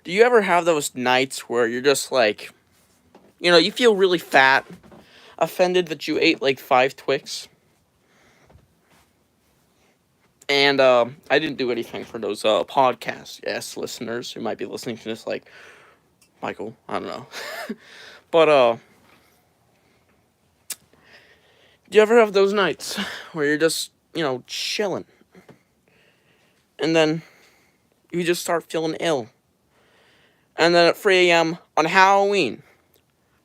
Do you ever have those nights where you're just like, you feel really fat, offended that you ate like 5 Twix? And I didn't do anything for those podcast yes listeners who might be listening to this like Michael. I don't know, but do you ever have those nights where you're just chilling, and then you just start feeling ill, and then at 3 a.m. on Halloween,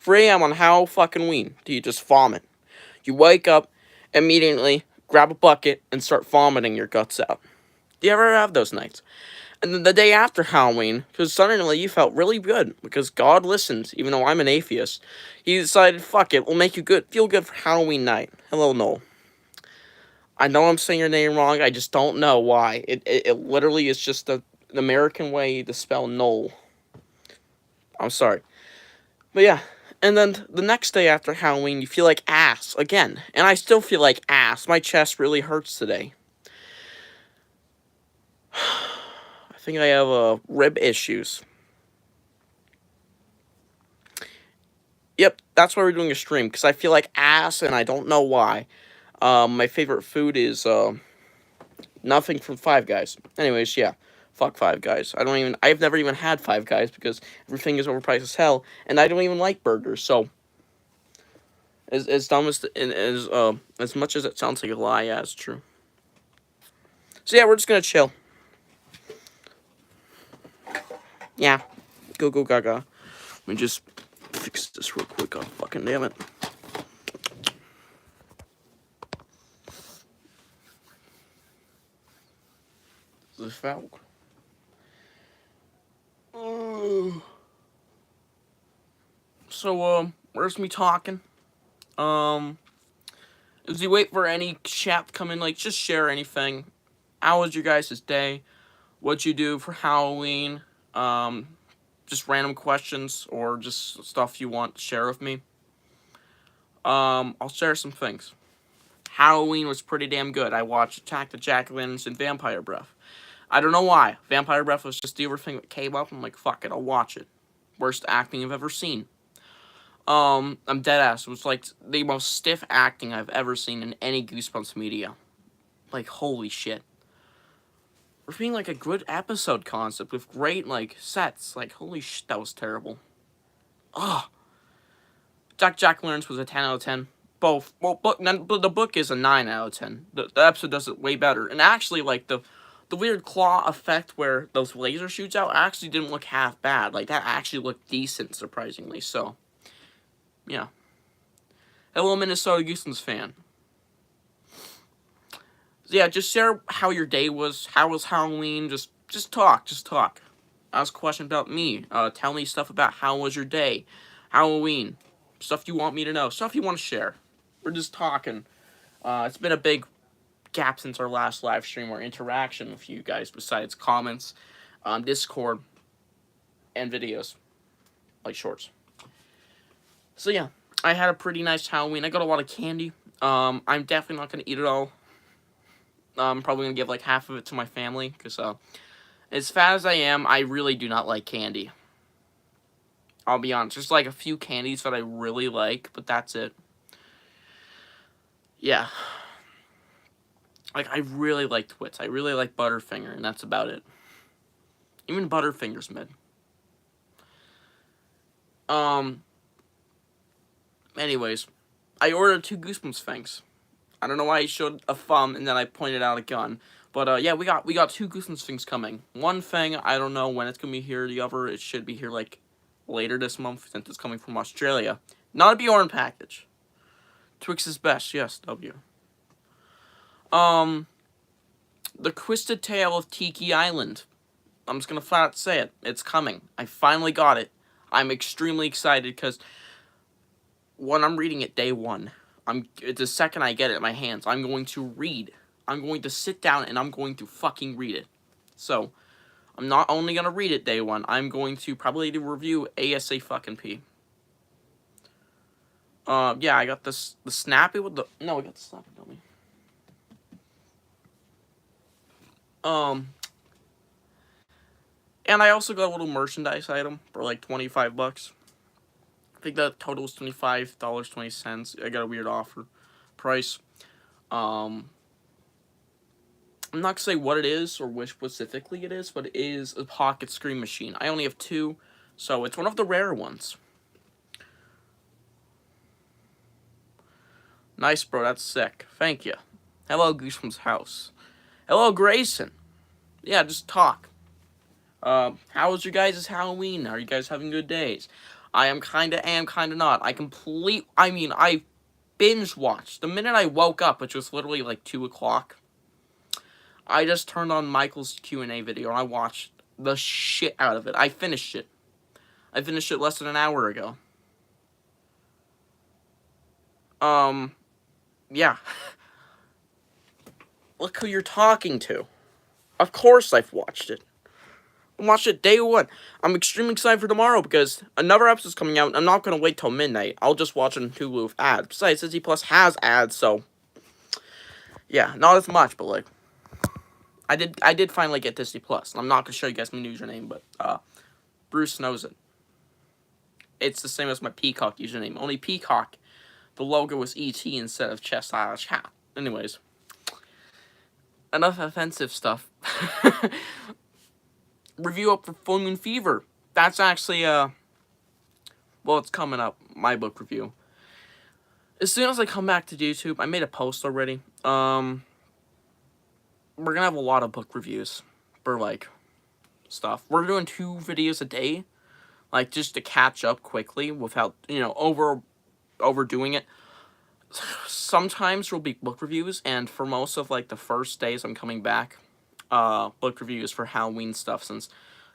3 a.m. on Halloween, do you just vomit? You wake up immediately, grab a bucket, and start vomiting your guts out. Do you ever have those nights? And then the day after Halloween, because suddenly you felt really good because God listens, even though I'm an atheist. He decided, fuck it, we'll make you feel good for Halloween night. Hello, Noel. I know I'm saying your name wrong. I just don't know why. It literally is just an American way to spell Noel. I'm sorry, but yeah. And then the next day after Halloween, you feel like ass again, and I still feel like ass. My chest really hurts today. I think I have rib issues. Yep, that's why we're doing a stream, because I feel like ass, and I don't know why. My favorite food is nothing from Five Guys. Anyways, yeah, fuck Five Guys. I've never even had Five Guys because everything is overpriced as hell, and I don't even like burgers. So, as dumb as much as it sounds like a lie, yeah, it's true. So yeah, we're just gonna chill. Yeah, go gaga. Let me just fix this real quick. Oh, fucking damn it. This foul. So, where's me talking? As you wait for any chat to come in, like, just share anything. How was your guys' day? What'd you do for Halloween? Just random questions or just stuff you want to share with me. I'll share some things. Halloween was pretty damn good. I watched Attack the Jack-o'-lanterns and Vampire Breath. I don't know why. Vampire Breath was just the other thing that came up. I'm like, fuck it, I'll watch it. Worst acting I've ever seen. I'm dead ass. It was like the most stiff acting I've ever seen in any Goosebumps media. Like, holy shit. For being like a good episode concept with great like sets, like holy shit, that was terrible. Ugh. Jack-o'-lanterns was a 10 out of 10. Both. Well, but the book is a 9 out of 10. The episode does it way better. And actually, like, the weird claw effect where those laser shoots out actually didn't look half bad. Like, that actually looked decent, surprisingly. So, yeah. Hello, Minnesota Goosebumps fan. So, yeah, just share how your day was. How was Halloween? Just talk. Just talk. Ask a question about me. Tell me stuff about how was your day. Halloween. Stuff you want me to know. Stuff you want to share. We're just talking. It's been a big gap since our last live stream or interaction with you guys besides comments on Discord and videos. Like shorts. So yeah. I had a pretty nice Halloween. I got a lot of candy. I'm definitely not going to eat it all. I'm probably going to give like half of it to my family. Because as fat as I am, I really do not like candy. I'll be honest. There's like a few candies that I really like, but that's it. Yeah. Like, I really like Twits. I really like Butterfinger, and that's about it. Even Butterfinger's mid. Anyways, I ordered 2 Goosebumps things. I don't know why I showed a thumb and then I pointed out a gun. But, yeah, we got 2 Goosebumps things coming. One thing, I don't know when it's gonna be here. The other, it should be here, like, later this month, since it's coming from Australia. Not a Bjorn package. Twix is best, yes, W. The Twisted Tale of Tiki Island. I'm just gonna flat out say it. It's coming. I finally got it. I'm extremely excited because when I'm reading it day one, the second I get it in my hands, I'm going to read. I'm going to sit down and I'm going to fucking read it. So, I'm not only gonna read it day one, I'm going to probably do review ASA fucking P. Yeah, I got the Snappy with the... No, I got the Slappy dummy. And I also got a little merchandise item for like 25 bucks. I think the total was $25.20. I got a weird offer price. I'm not gonna say what it is or which specifically it is, but it is a pocket screen machine. I only have 2, so it's one of the rare ones. Nice, bro. That's sick. Thank you. Hello, Goosebump's house. Hello, Grayson. Yeah, just talk. How was your guys' Halloween? Are you guys having good days? I am kinda not. I binge watched. The minute I woke up, which was literally like 2 o'clock, I just turned on Michael's Q&A video and I watched the shit out of it. I finished it. I finished it less than an hour ago. Yeah. Look who you're talking to. Of course I've watched it. I watched it day 1. I'm extremely excited for tomorrow because another episode's coming out and I'm not going to wait till midnight. I'll just watch it on Hulu with ads. Besides, Disney Plus has ads, so... yeah, not as much, but like... I did finally get Disney Plus. I'm not going to show you guys my username, but, Bruce knows it. It's the same as my Peacock username. Only Peacock, the logo was E.T. instead of Chest Irish Hat. Anyways. Enough offensive stuff. Review up for Full Moon Fever. That's actually, well, it's coming up. My book review. As soon as I come back to YouTube, I made a post already. We're gonna have a lot of book reviews for, like, stuff. We're doing 2 videos a day. Like, just to catch up quickly without, you know, overdoing it. Sometimes there'll be book reviews, and for most of, like, the first days I'm coming back, book reviews for Halloween stuff, since,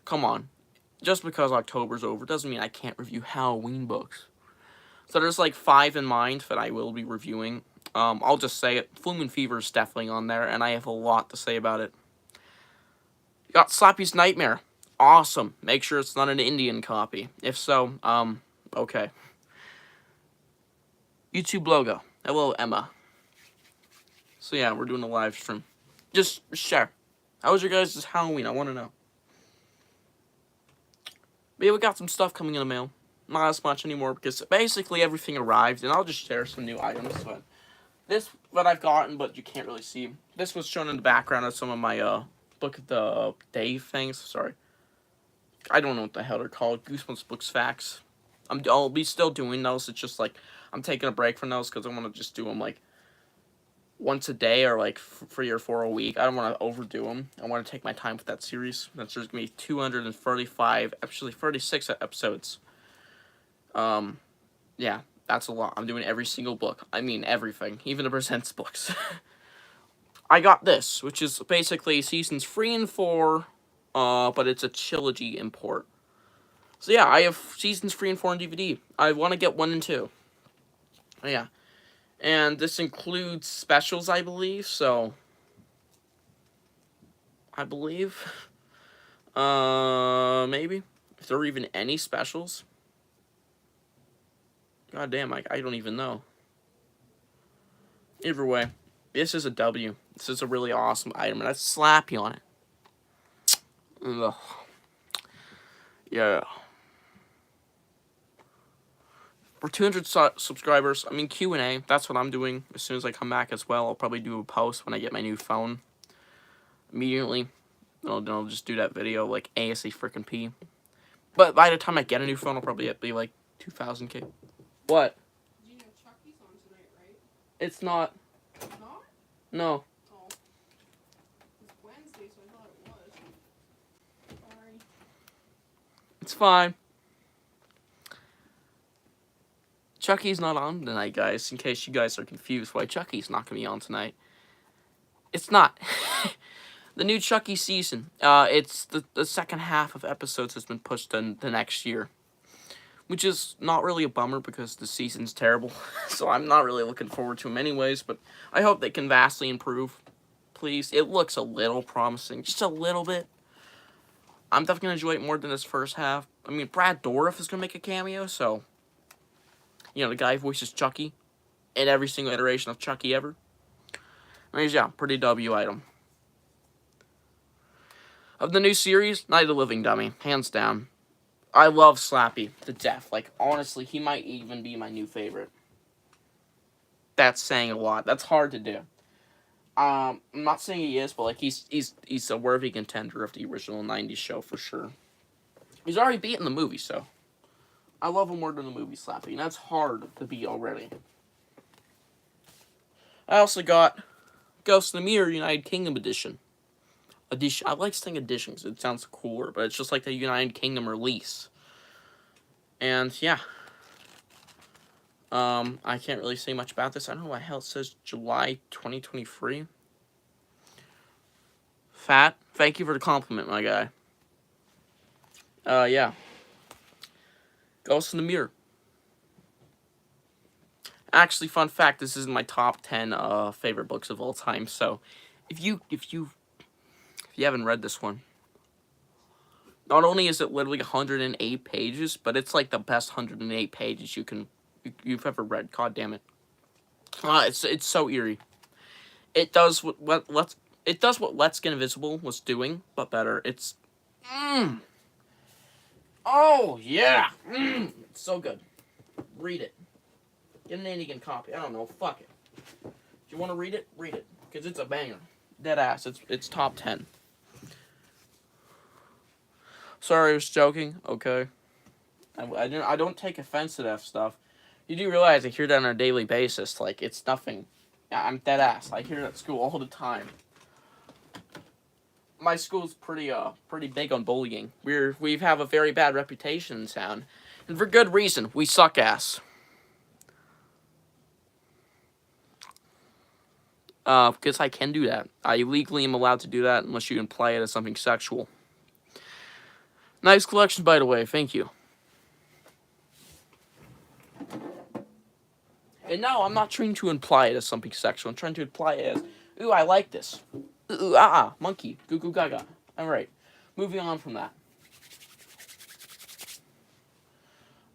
come on, just because October's over doesn't mean I can't review Halloween books. So there's, like, 5 in mind that I will be reviewing. I'll just say it, Full Moon Fever is definitely on there, and I have a lot to say about it. You got Slappy's Nightmare. Awesome. Make sure it's not an Indian copy. If so, okay. YouTube logo. Hello, Emma. So yeah, we're doing a live stream. Just share. How was your guys' Halloween? I want to know. But yeah, we got some stuff coming in the mail. Not as much anymore because basically everything arrived, and I'll just share some new items. But this, what I've gotten, but you can't really see. This was shown in the background of some of my, Book of the Day things. Sorry. I don't know what the hell they're called. Goosebumps Books Facts. I'll be still doing those. It's just like, I'm taking a break from those because I want to just do them, like, once a day or, like, 3 or 4 a week. I don't want to overdo them. I want to take my time with that series. That's just going to be 235, actually 36 episodes. Yeah, that's a lot. I'm doing every single book. I mean, everything. Even the Presents books. I got this, which is basically seasons 3 and 4, but it's a trilogy import. So yeah, I have seasons 3 and 4 on DVD. I want to get 1 and 2. Yeah. And this includes specials, I believe, so... I believe. Maybe. If there are even any specials. God damn, I don't even know. Either way, this is a W. This is a really awesome item, and that's Slappy on it. Ugh. Yeah. For 200 subscribers, I mean, Q&A, that's what I'm doing. As soon as I come back as well, I'll probably do a post when I get my new phone. Immediately. I'll just do that video, like, ASA freaking P. But by the time I get a new phone, I'll probably be, like, 2,000K. What? You know Chucky's on tonight, right? It's not. Not? No. Oh. It's Wednesday, so I thought it was. Sorry. It's fine. Chucky's not on tonight, guys, in case you guys are confused why Chucky's not going to be on tonight. It's not. The new Chucky season, it's the second half of episodes has been pushed to the next year. Which is not really a bummer because the season's terrible. So I'm not really looking forward to them anyways, but I hope they can vastly improve. Please. It looks a little promising. Just a little bit. I'm definitely going to enjoy it more than this first half. I mean, Brad Dourif is going to make a cameo, so... You know, the guy who voices Chucky in every single iteration of Chucky ever. Anyways, yeah, pretty W item. Of the new series, Night of the Living Dummy, hands down. I love Slappy to death. Like, honestly, he might even be my new favorite. That's saying a lot. That's hard to do. I'm not saying he is, but like he's a worthy contender of the original '90s show for sure. He's already beaten the movie, so I love him more than the movie Slappy, and that's hard to beat already. I also got Ghost in the Mirror United Kingdom edition. I like saying edition because it sounds cooler, but it's just like the United Kingdom release. And yeah, I can't really say much about this. I don't know why the hell it says July 2023. Fat, thank you for the compliment, my guy. Yeah. Ghost in the Mirror. Actually, fun fact, this is my top 10 favorite books of all time. So, if you haven't read this one, not only is it literally 108 pages, but it's like the best 108 pages you've ever read. God damn it. It's so eerie. It does what Let's Get Invisible was doing, but better. It's oh yeah. It's so good. Read it. Get an Indian copy. I don't know. Fuck it. If you want to read it, read it. Because it's a banger. Dead ass. It's top 10. Sorry, I was joking. Okay. I don't take offense to that stuff. You do realize I hear that on a daily basis. Like, it's nothing. I'm dead ass. I hear it at school all the time. My school's pretty big on bullying. We have a very bad reputation in town. And for good reason. We suck ass. Because I can do that. I legally am allowed to do that unless you imply it as something sexual. Nice collection, by the way. Thank you. And no, I'm not trying to imply it as something sexual. I'm trying to imply it as, ooh, I like this. Ooh, monkey. Goo goo gaga. Alright. Moving on from that.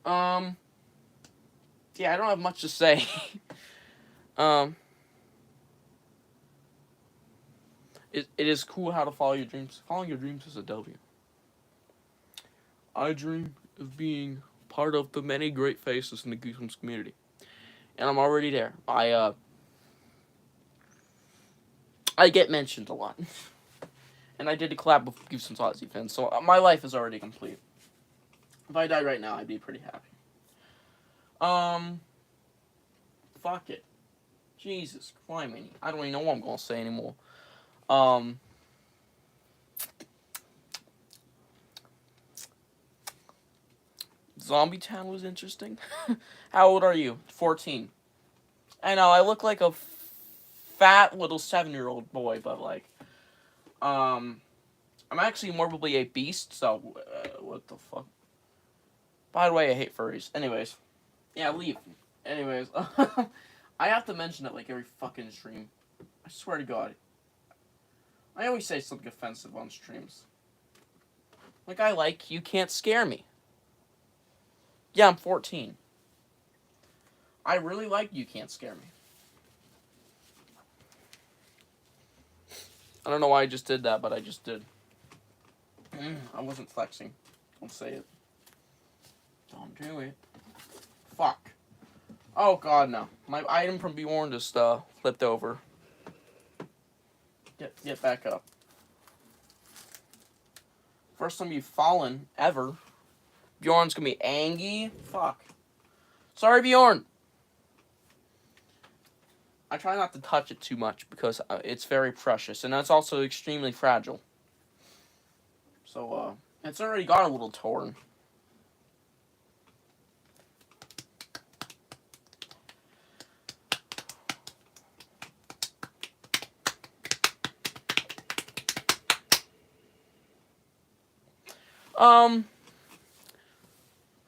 Yeah, I don't have much to say. It is cool how to follow your dreams. Following your dreams is a W. I dream of being part of the many great faces in the Goosebumps community. And I'm already there. I get mentioned a lot. And I did a collab with Goosebumps Odyssey fans, so my life is already complete. If I died right now, I'd be pretty happy. Fuck it. Jesus Christ, I don't even know what I'm gonna say anymore. Zombie Town was interesting. How old are you? 14. I know, I look like a fat little 7-year-old boy, but like, I'm actually morbidly a beast, so, what the fuck? By the way, I hate furries. Anyways. Yeah, leave. Anyways. I have to mention it like every fucking stream. I swear to God. I always say something offensive on streams. Like, I like You Can't Scare Me. Yeah, I'm 14. I really like You Can't Scare Me. I don't know why I just did that, but I just did. I wasn't flexing. Don't say it. Don't do it. Fuck. Oh god, no. My item from Bjorn just flipped over. Get back up. First time you've fallen ever. Bjorn's gonna be angry. Fuck. Sorry, Bjorn. I try not to touch it too much because it's very precious, and it's also extremely fragile. So, it's already got a little torn.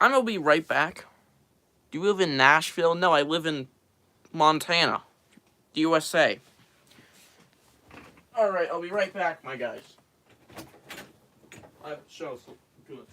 I'm gonna be right back. Do you live in Nashville? No, I live in Montana, the USA. Alright, I'll be right back, my guys. I have a show, so good.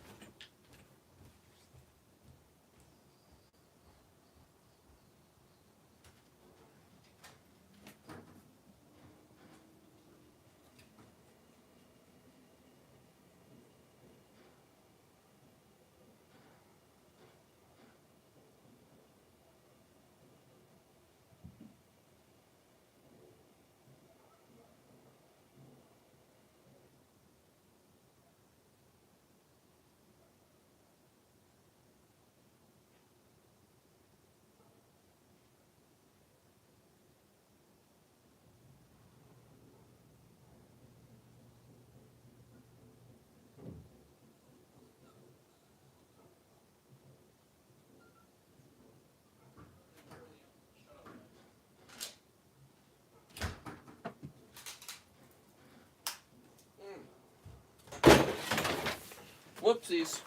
Whoopsies.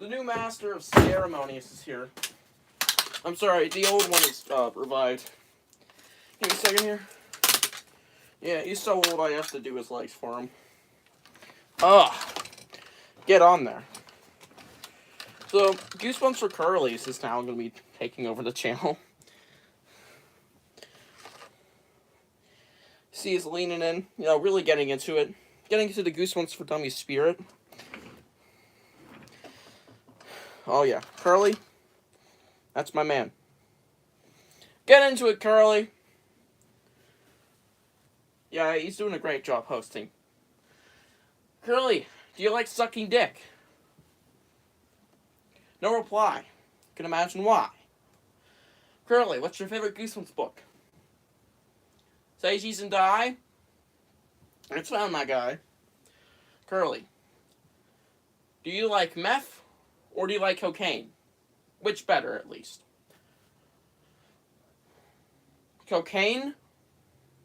The new master of ceremonies is here. I'm sorry, the old one is revived. Give me a second here. Yeah, he's so old I have to do his legs for him. Ugh. Get on there. So, Goosebumps for Curlies is now going to be taking over the channel. See, he's leaning in, you know, really getting into it. Getting into the Goosebumps for Dummies spirit. Oh yeah, Curly. That's my man. Get into it, Curly. Yeah, he's doing a great job hosting. Curly, do you like sucking dick? No reply. Can imagine why. Curly, what's your favorite Goosebumps book? Say Cheese and Die? It's found, my guy. Curly, do you like meth or do you like cocaine? Which better, at least? Cocaine?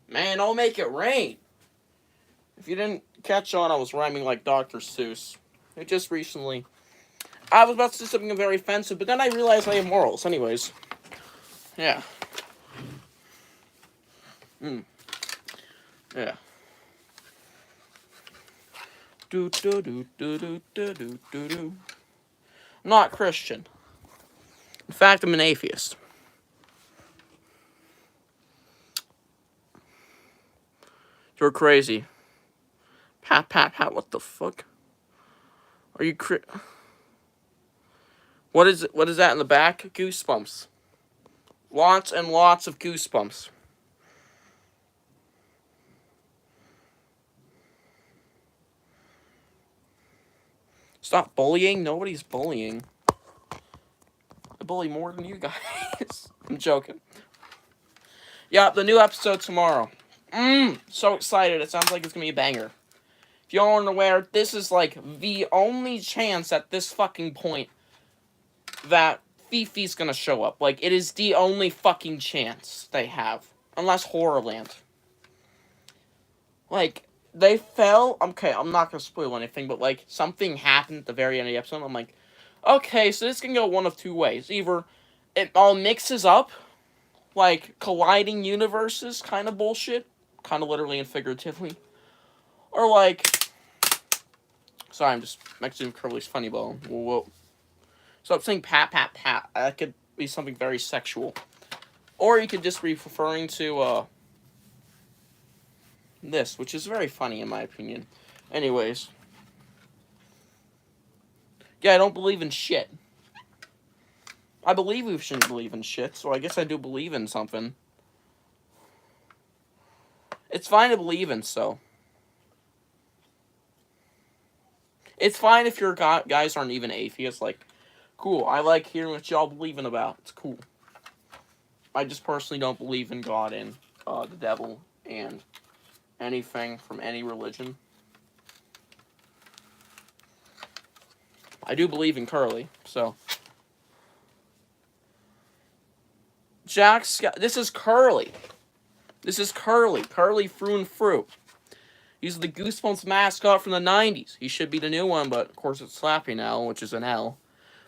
Man, I'll make it rain. If you didn't catch on, I was rhyming like Dr. Seuss. It just recently... I was about to say something very offensive, but then I realized I have morals. Anyways. Yeah. Yeah. Do do do do do do do do do. I'm not Christian. In fact, I'm an atheist. You're crazy. Pat, pat, pat, what the fuck? Are you What is that in the back? Goosebumps. Lots and lots of goosebumps. Stop bullying? Nobody's bullying. I bully more than you guys. I'm joking. Yeah, the new episode tomorrow. So excited. It sounds like it's gonna be a banger. If y'all aren't aware, this is like the only chance at this fucking point that Fifi's gonna show up. Like, it is the only fucking chance they have. Unless Horrorland. Like, they fell. Okay, I'm not gonna spoil anything, but like, something happened at the very end of the episode. I'm like, okay, so this can go one of two ways. Either it all mixes up, like colliding universes kind of bullshit, kind of literally and figuratively. Or like, sorry, I'm just mixing Curly's funny bone. Whoa. So I'm saying pat, pat, pat. That could be something very sexual. Or you could just be referring to, this, which is very funny in my opinion. Anyways. Yeah, I don't believe in shit. I believe we shouldn't believe in shit, so I guess I do believe in something. It's fine to believe in, so. It's fine if your guys aren't even atheists, like, cool, I like hearing what y'all believing about. It's cool. I just personally don't believe in God and the devil and anything from any religion. I do believe in Curly, so. This is Curly. This is Curly. Curly through and through. He's the Goosebumps mascot from the 90s. He should be the new one, but of course it's Slappy now, which is an L.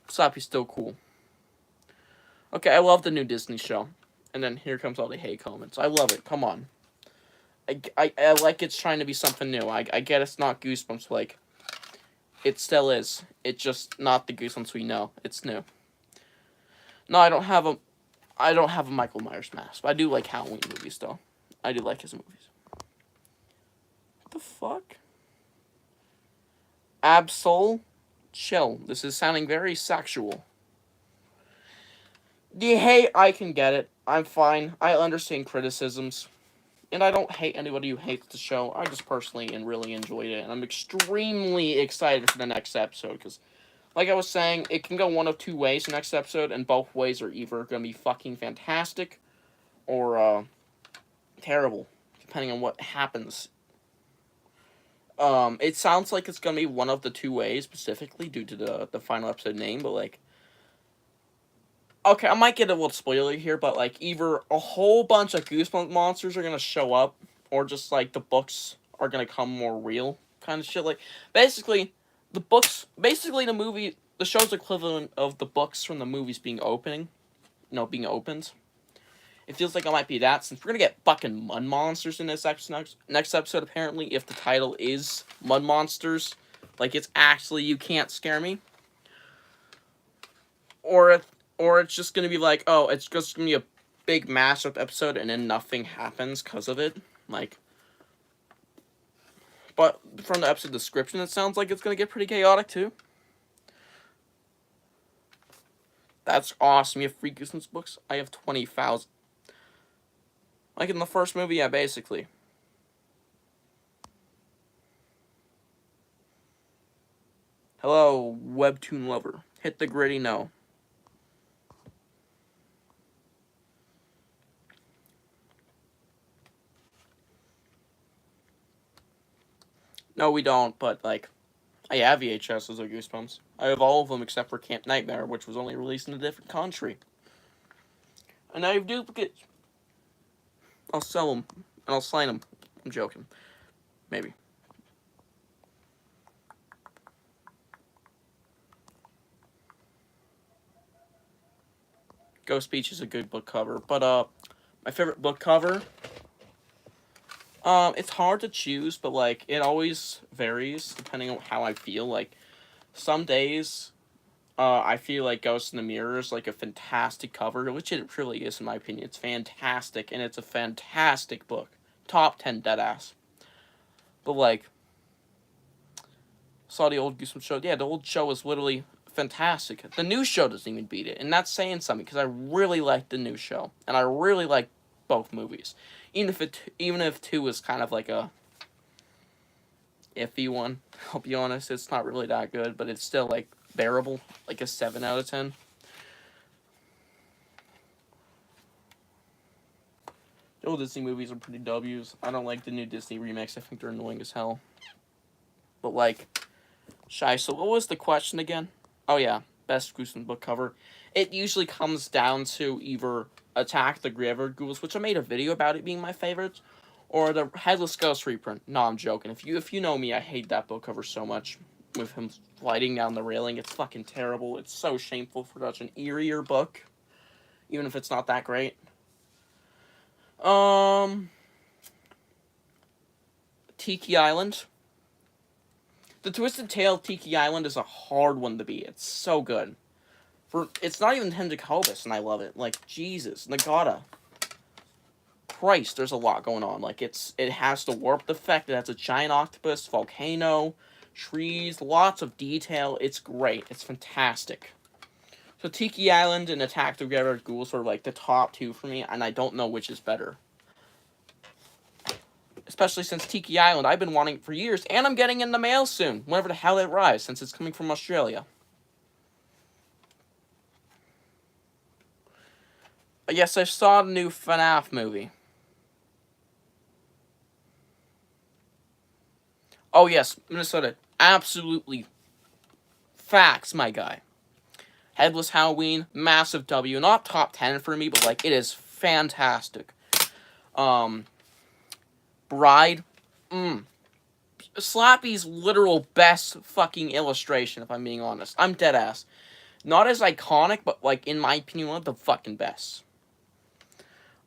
Slappy's still cool. Okay, I love the new Disney show. And then here comes all the hate comments. I love it. Come on. I like it's trying to be something new. I get it's not Goosebumps, like, it still is. It's just not the Goosebumps we know. It's new. No, I don't have a Michael Myers mask. But I do like Halloween movies, though. I do like his movies. What the fuck? Absol? Chill. This is sounding very sexual. Do you hate? I can get it. I'm fine. I understand criticisms. And I don't hate anybody who hates the show. I just personally and really enjoyed it. And I'm extremely excited for the next episode. Because, like I was saying, it can go one of two ways the next episode. And both ways are either going to be fucking fantastic or terrible. Depending on what happens. It sounds like it's going to be one of the two ways specifically due to the final episode name. But, like, okay, I might get a little spoiler here, but, like, either a whole bunch of Goosebumps monsters are going to show up, or just, like, the books are going to come more real, kind of shit. Like, basically, the books, basically the show's equivalent of the books from the movies being opened. It feels like it might be that, since we're gonna get fucking mud monsters in this next episode, apparently, if the title is Mud Monsters. Like, it's actually You Can't Scare Me. Or it's just gonna be like, oh, it's just gonna be a big mashup episode and then nothing happens because of it. Like, but from the episode description, it sounds like it's gonna get pretty chaotic too. That's awesome. You have free Goosebumps books? I have 20,000. Like in the first movie, yeah, basically. Hello, webtoon lover. Hit the gritty no. No, we don't, but, like, I have VHSs of Goosebumps. I have all of them except for Camp Nightmare, which was only released in a different country. And I have duplicates. I'll sell them, and I'll sign them. I'm joking. Maybe. Ghost Beach is a good book cover, but, my favorite book cover, it's hard to choose, but, like, it always varies depending on how I feel. Like, some days, I feel like Ghost in the Mirror is, like, a fantastic cover, which it really is, in my opinion. It's fantastic, and it's a fantastic book. Top 10 deadass. But, like, saw the old Goosebumps show. Yeah, the old show was literally fantastic. The new show doesn't even beat it, and that's saying something, because I really like the new show, and I really like both movies. Even if 2 was kind of like a iffy one, I'll be honest, it's not really that good, but it's still, like, bearable, like a 7 out of 10. The old Disney movies are pretty W's. I don't like the new Disney remakes. I think they're annoying as hell. But, like, so what was the question again? Oh, yeah, best Goosebumps book cover. It usually comes down to either Attack the Graveyard Ghouls, which I made a video about it being my favorite, or the Headless Ghost reprint. No, I'm joking. If you know me, I hate that book cover so much. With him sliding down the railing, it's fucking terrible. It's so shameful for such an eerier book, even if it's not that great. Tiki Island. The Twisted Tale of Tiki Island is a hard one to beat. It's so good. It's not even 10 Jacobus, and I love it. Like, Jesus, Nagata. Christ, there's a lot going on. Like, it has the warped effect. It has a giant octopus, volcano, trees, lots of detail. It's great. It's fantastic. So Tiki Island and Attack the Graveyard Ghouls are, like, the top 2 for me, and I don't know which is better. Especially since Tiki Island, I've been wanting it for years, and I'm getting it in the mail soon, whenever the hell it arrives, since it's coming from Australia. Yes, I saw the new FNAF movie. Oh yes, Minnesota, absolutely facts, my guy. Headless Halloween, massive W, not top 10 for me, but, like, it is fantastic. Bride, Slappy's literal best fucking illustration, if I'm being honest. I'm dead ass. Not as iconic, but, like, in my opinion, one of the fucking best.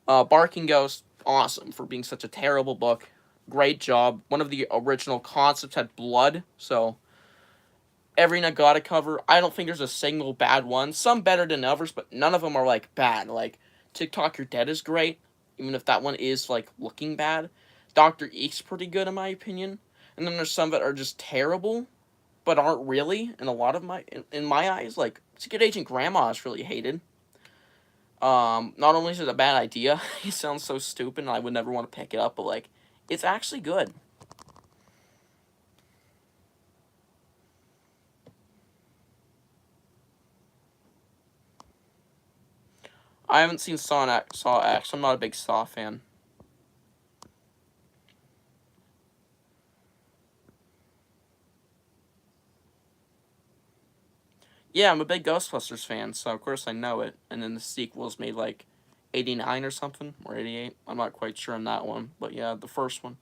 Barking Ghost, awesome for being such a terrible book. Great job. One of the original concepts had blood, so every Nagata cover, I don't think there's a single bad one. Some better than others, but none of them are, like, bad. Like, TikTok You're Dead is great, even if that one is, like, looking bad. Dr. Eek's pretty good, in my opinion. And then there's some that are just terrible, but aren't really, in a lot of in my eyes. Like, Secret Agent Grandma is really hated. Not only is it a bad idea, it sounds so stupid, and I would never want to pick it up, but, like, it's actually good. I haven't seen Saw X. I'm not a big Saw fan. Yeah, I'm a big Ghostbusters fan, so of course I know it. And then the sequel's made, like, 89 or something, or 88. I'm not quite sure on that one, but yeah, the first one.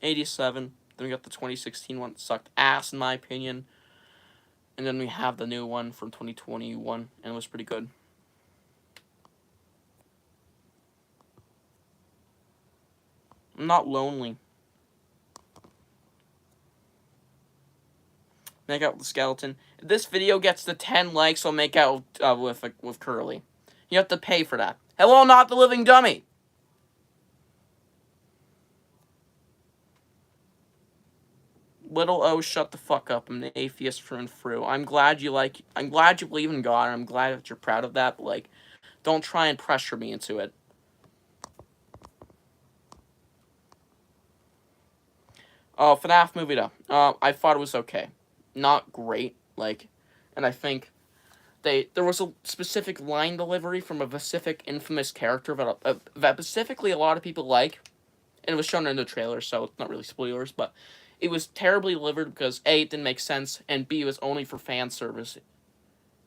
87. Then we got the 2016 one that sucked ass, in my opinion. And then we have the new one from 2021, and it was pretty good. I'm not lonely. Make out with the skeleton. If this video gets to 10 likes, I'll make out with Curly. You have to pay for that. Hello, not the living dummy! Little O, shut the fuck up. I'm an atheist through and through. I'm glad you believe in God, and I'm glad that you're proud of that, but, like, don't try and pressure me into it. Oh, FNAF movie, though. I thought it was okay. Not great, like, and I think there was a specific line delivery from a specific infamous character that specifically a lot of people like, and it was shown in the trailer, so it's not really spoilers, but it was terribly delivered because A, it didn't make sense, and B, it was only for fan service.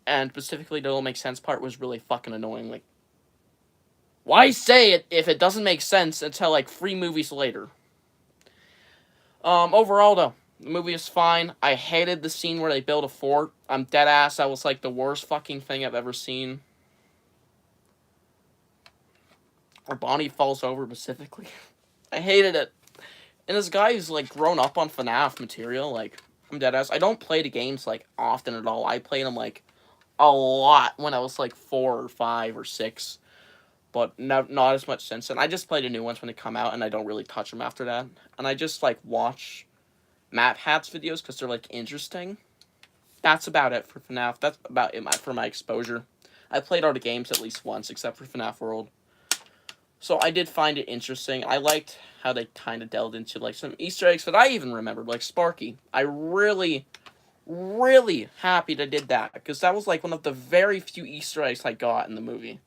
And specifically, the don't make sense part was really fucking annoying. Like, why say it if it doesn't make sense until, like, 3 movies later? Overall, though, the movie is fine. I hated the scene where they build a fort. I'm dead ass. That was, like, the worst fucking thing I've ever seen. Where Bonnie falls over, specifically. I hated it. And this guy who's, like, grown up on FNAF material, like, I'm dead ass. I don't play the games, like, often at all. I played them, like, a lot when I was, like, 4 or 5 or 6. But not as much since then. I just play the new ones when they come out, and I don't really touch them after that. And I just, like, watch Matt Hat's videos because they're, like, interesting. That's about it for FNAF. That's about it for my exposure. I played all the games at least once, except for FNAF World. So I did find it interesting. I liked how they kind of delved into, like, some Easter eggs that I even remembered, like Sparky. I really happy they did that, because that was, like, one of the very few Easter eggs I got in the movie.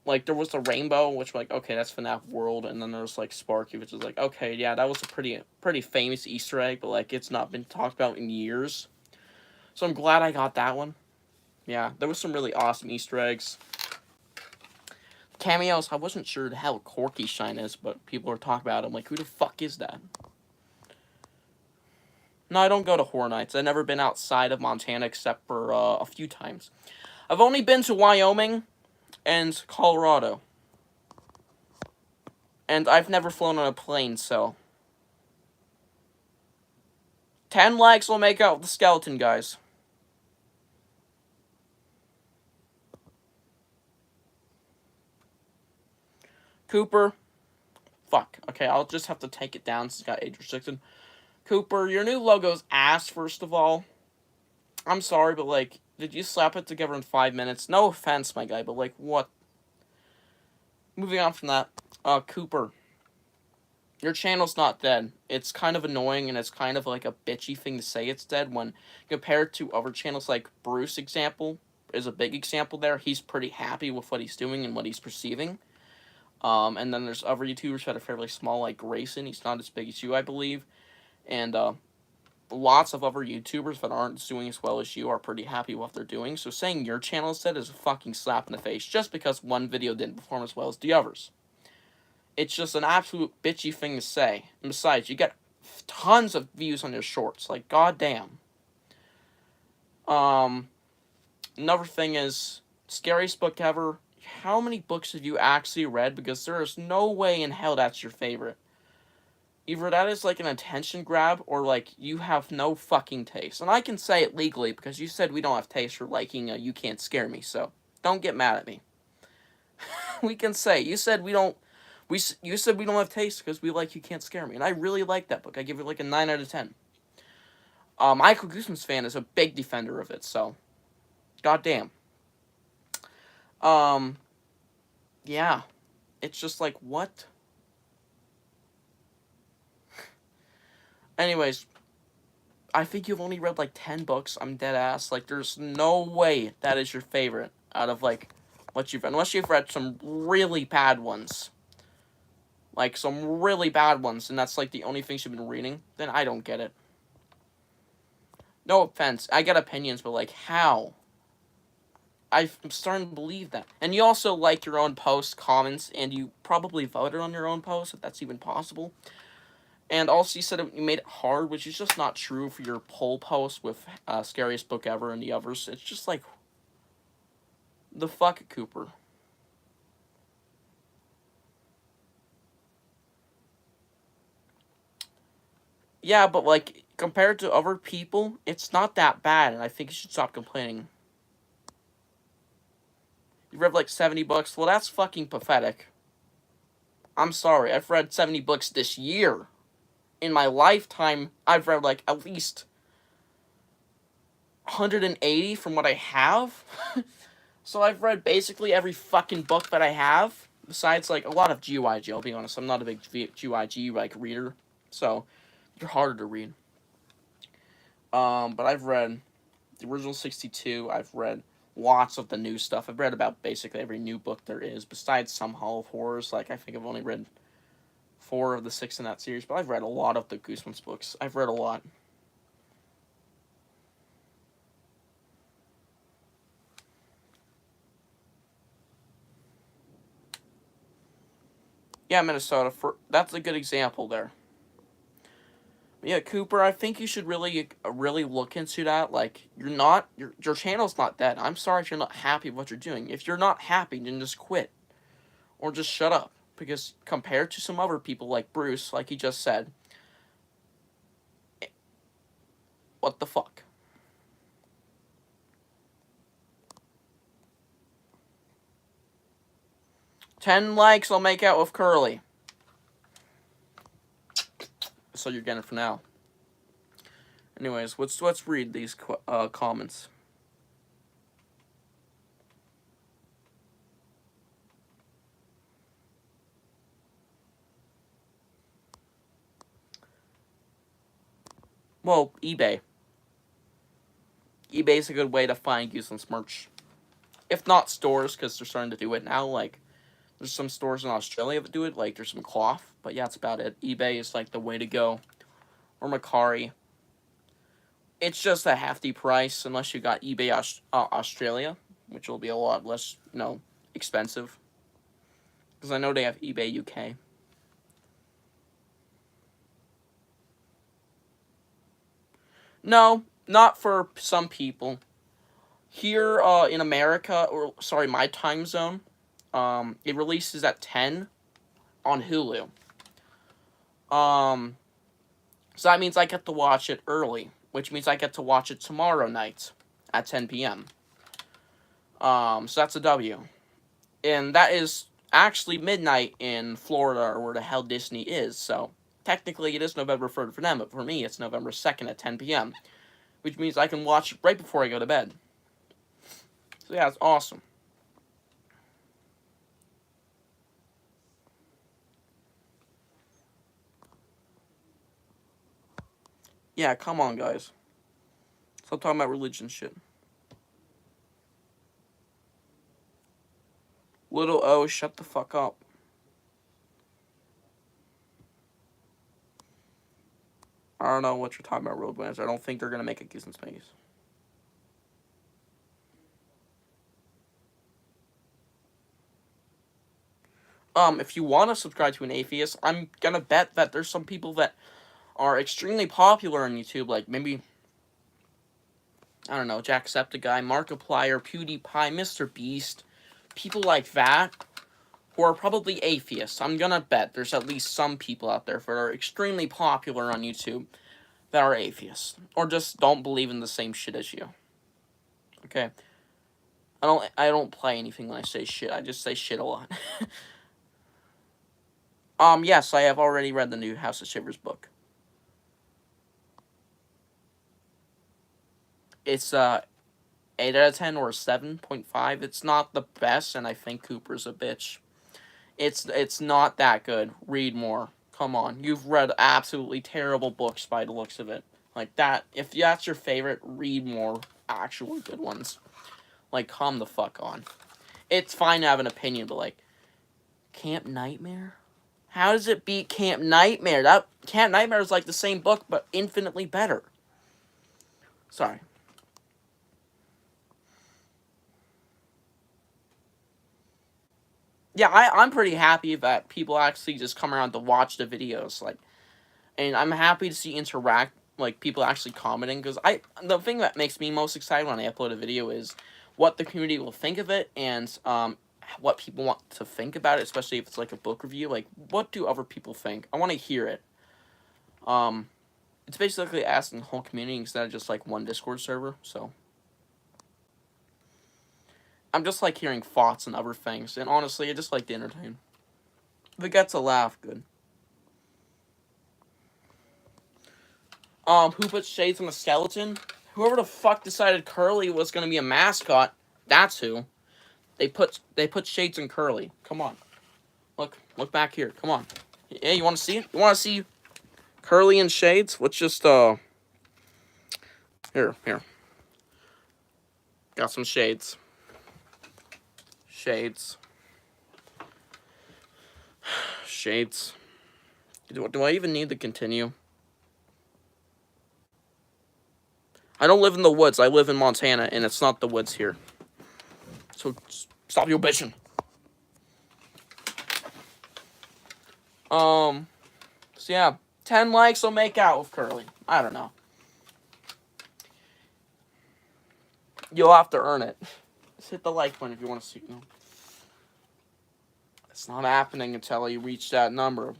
Like, there was the rainbow, which, like, okay, that's FNAF World, and then there was, like, Sparky, which was like, okay, yeah, that was a pretty famous Easter egg, but, like, it's not been talked about in years. So I'm glad I got that one. Yeah, there was some really awesome Easter eggs. Cameos, I wasn't sure how Corky Shine is, but people are talking about it. I'm like, who the fuck is that? No, I don't go to Horror Nights. I've never been outside of Montana except for a few times. I've only been to Wyoming and Colorado. And I've never flown on a plane, so 10 likes will make out with the skeleton, guys. Cooper. Fuck. Okay, I'll just have to take it down since it's got age restricted. Cooper, your new logo's ass, first of all. I'm sorry, but, like, did you slap it together in 5 minutes? No offense, my guy, but, like, what? Moving on from that. Cooper. Your channel's not dead. It's kind of annoying, and it's kind of like a bitchy thing to say it's dead when compared to other channels, like Bruce example is a big example there. He's pretty happy with what he's doing and what he's perceiving. And then there's other YouTubers that are fairly small, like Grayson. He's not as big as you, I believe. And lots of other YouTubers that aren't doing as well as you are pretty happy with what they're doing. So saying your channel is dead is a fucking slap in the face just because one video didn't perform as well as the others. It's just an absolute bitchy thing to say. And besides, you get tons of views on your shorts. Like, goddamn. Another thing is, scariest book ever. How many books have you actually read? Because there is no way in hell that's your favorite. Either that is like an attention grab, or like you have no fucking taste. And I can say it legally because you said we don't have taste for liking You Can't Scare Me. So don't get mad at me. We can say you said we don't. You said we don't have taste because we like You Can't Scare Me, and I really like that book. I give it like a 9 out of 10. Michael Goosebumps fan is a big defender of it, so goddamn. Yeah, it's just like what. Anyways, I think you've only read like 10 books. I'm dead ass. Like, there's no way that is your favorite out of like what you've read, unless you've read some really bad ones. Like, some really bad ones, and that's, like, the only things you've been reading, then I don't get it. No offense. I get opinions, but, like, how? I'm starting to believe that. And you also like your own posts, comments, and you probably voted on your own posts, if that's even possible. And also, you said you made it hard, which is just not true for your poll post with Scariest Book Ever and the others. It's just like, the fuck, Cooper. Yeah, but like, compared to other people, it's not that bad, and I think you should stop complaining. You read like 70 books? Well, that's fucking pathetic. I'm sorry, I've read 70 books this year. In my lifetime, I've read like at least 180 from what I have. So I've read basically every fucking book that I have. Besides, like, a lot of GYG, I'll be honest. I'm not a big GYG, like, reader. So, they're harder to read. But I've read the original 62. I've read lots of the new stuff. I've read about basically every new book there is. Besides some Hall of Horrors. Like, I think I've only read 4 of the 6 in that series. But I've read a lot of the Goosebumps books. I've read a lot. Yeah, Minnesota. That's a good example there. Yeah, Cooper, I think you should really look into that. Like, your channel's not dead. I'm sorry if you're not happy with what you're doing. If you're not happy, then just quit. Or just shut up. Because compared to some other people like Bruce, like he just said, what the fuck? "10 likes, I'll make out with Curly." So you're getting it for now. Anyways, let's read these comments. Well, eBay. eBay's a good way to find Goosebumps merch. If not stores, because they're starting to do it now. Like, there's some stores in Australia that do it. Like, there's some cloth. But yeah, that's about it. eBay is, like, the way to go. Or Mercari. It's just a hefty price, unless you got eBay Australia, which will be a lot less, expensive. Because I know they have eBay UK. No, not for some people. Here in America, or sorry, my time zone, it releases at 10 on Hulu. So that means I get to watch it early, which means I get to watch it tomorrow night at 10 p.m. So that's a W. And that is actually midnight in Florida, or where the hell Disney is, so technically it is November 3rd for them, but for me it's November 2nd at 10 p.m., which means I can watch it right before I go to bed. So yeah, it's awesome. Yeah, come on, guys. Stop talking about religion shit. Little O, shut the fuck up. I don't know what you're talking about, Roadlands. I don't think they're gonna make a Goose and Space. If you want to subscribe to an atheist, I'm gonna bet that there's some people that are extremely popular on YouTube, like maybe, I don't know, Jacksepticeye, Markiplier, PewDiePie, Mr. Beast, people like that, who are probably atheists. I'm gonna bet there's at least some people out there that are extremely popular on YouTube that are atheists, or just don't believe in the same shit as you. Okay? I don't play anything when I say shit. I just say shit a lot. Yes, I have already read the new House of Shivers book. It's 8 out of 10 or 7.5. It's not the best, and I think Cooper's a bitch. It's not that good. Read more. Come on. You've read absolutely terrible books by the looks of it. Like that, if that's your favorite, read more actual good ones. Like, calm the fuck on. It's fine to have an opinion, but like, Camp Nightmare? How does it beat Camp Nightmare? That Camp Nightmare is like the same book, but infinitely better. Sorry. Yeah, I'm pretty happy that people actually just come around to watch the videos. Like, and I'm happy to see like people actually commenting, because the thing that makes me most excited when I upload a video is what the community will think of it, and what people want to think about it, especially if it's like a book review. Like, what do other people think? I want to hear it. It's basically asking the whole community instead of just like one Discord server. So I'm just like hearing thoughts and other things, and honestly, I just like to entertain. If it gets a laugh, good. Who put shades on the skeleton? Whoever the fuck decided Curly was gonna be a mascot, that's who. They put shades on Curly. Come on. Look back here. Come on. Yeah, you wanna see it? You wanna see Curly and shades? Let's just here. Got some shades. Shades. Do I even need to continue? I don't live in the woods. I live in Montana, and it's not the woods here. So stop your bitching. So yeah, 10 likes will make out with Curly. I don't know. You'll have to earn it. Just hit the like button if you want to see. No. It's not happening until you reach that number.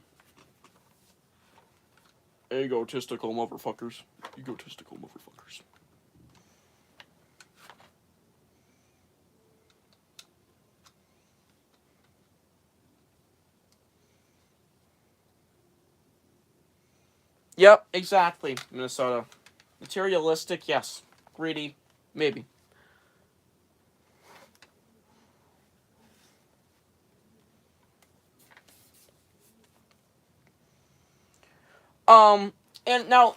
Egotistical motherfuckers. Egotistical motherfuckers. Yep, exactly, Minnesota. Materialistic, yes. Greedy, maybe. And now,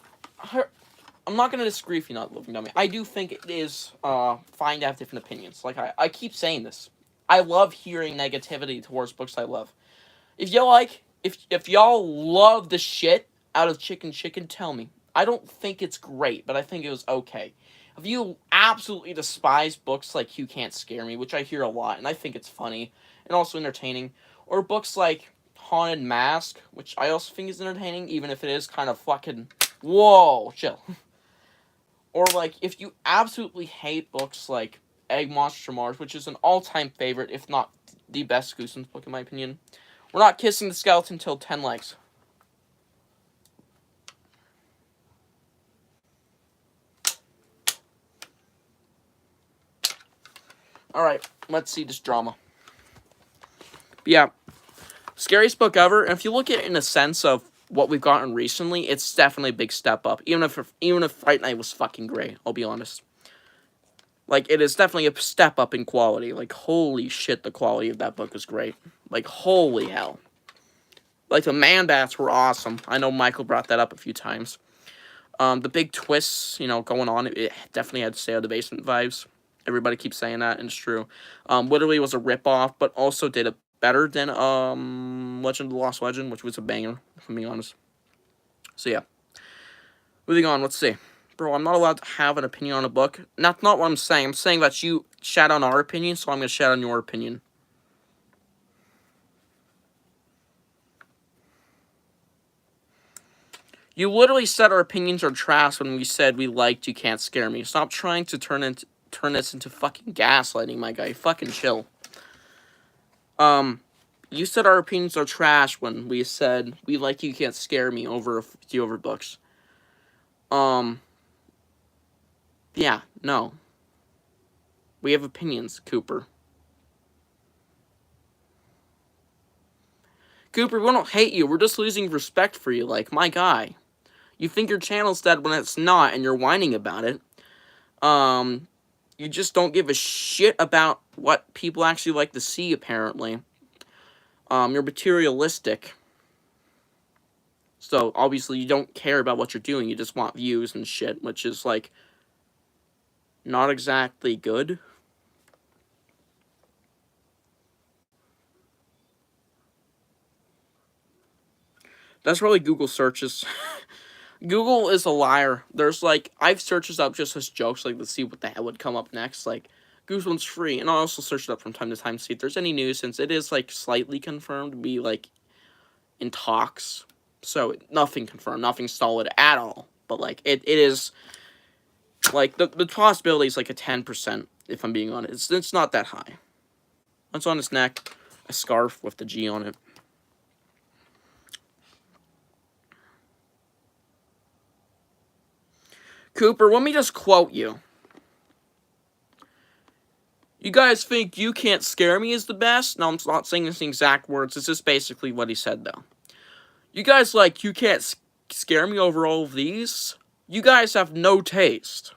I'm not gonna disagree if you're not living dummy. I do think it is fine to have different opinions. Like I keep saying this. I love hearing negativity towards books I love. If y'all love the shit out of Chicken, tell me. I don't think it's great, but I think it was okay. If you absolutely despise books like You Can't Scare Me, which I hear a lot, and I think it's funny and also entertaining, or books like Haunted Mask, which I also think is entertaining, even if it is kind of fucking whoa, chill. Or like if you absolutely hate books like Egg Monster Mars, which is an all-time favorite, if not the best Goosebumps book in my opinion. We're not kissing the skeleton till 10 likes. Alright, let's see this drama. But yeah, scariest book ever, and if you look at it in a sense of what we've gotten recently, it's definitely a big step up. Even if Fright Night was fucking great, I'll be honest. Like, it is definitely a step up in quality. Like, holy shit, the quality of that book is great. Like, holy hell. Like, the man-bats were awesome. I know Michael brought that up a few times. The big twists, going on, it definitely had Stay Out of the Basement vibes. Everybody keeps saying that, and it's true. Literally was a ripoff, but also did it better than Legend of the Lost Legend, which was a banger, if I'm being honest. So yeah. Moving on, let's see. Bro, I'm not allowed to have an opinion on a book. That's not what I'm saying. I'm saying that you shout on our opinion, so I'm going to shout on your opinion. You literally said our opinions are trash when we said we liked You Can't Scare Me. Stop trying to turn this into fucking gaslighting, my guy. Fucking chill. You said our opinions are trash when we said we like You Can't Scare Me over a few other books. Yeah, no. We have opinions, Cooper. Cooper, we don't hate you. We're just losing respect for you, like, my guy. You think your channel's dead when it's not, and you're whining about it. You just don't give a shit about what people actually like to see, apparently. You're materialistic. So, obviously, you don't care about what you're doing. You just want views and shit, which is, like, not exactly good. That's probably Google searches. Google is a liar. There's, like, I've searched this up just as jokes, like, let's see what the hell would come up next. Like, Goosebumps free. And I also search it up from time to time to see if there's any news, since it is, like, slightly confirmed to be, like, in talks. So, nothing confirmed, nothing solid at all. But, like, it is, like, the possibility is, like, a 10%, if I'm being honest. It's not that high. What's on his neck? A scarf with the G on it. Cooper, let me just quote you. You guys think You Can't Scare Me is the best? No, I'm not saying this in exact words. It's just basically what he said, though. You guys like You Can't Scare Me over all of these? You guys have no taste.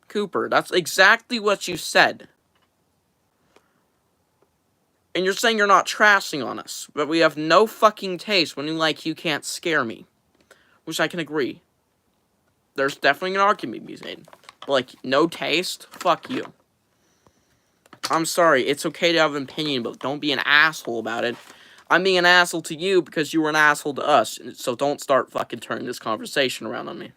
Cooper, that's exactly what you said. And you're saying you're not trashing on us, but we have no fucking taste when you like You Can't Scare Me. Which I can agree. There's definitely an argument to be made. But, like, no taste? Fuck you. I'm sorry, it's okay to have an opinion, but don't be an asshole about it. I'm being an asshole to you because you were an asshole to us, so don't start fucking turning this conversation around on me.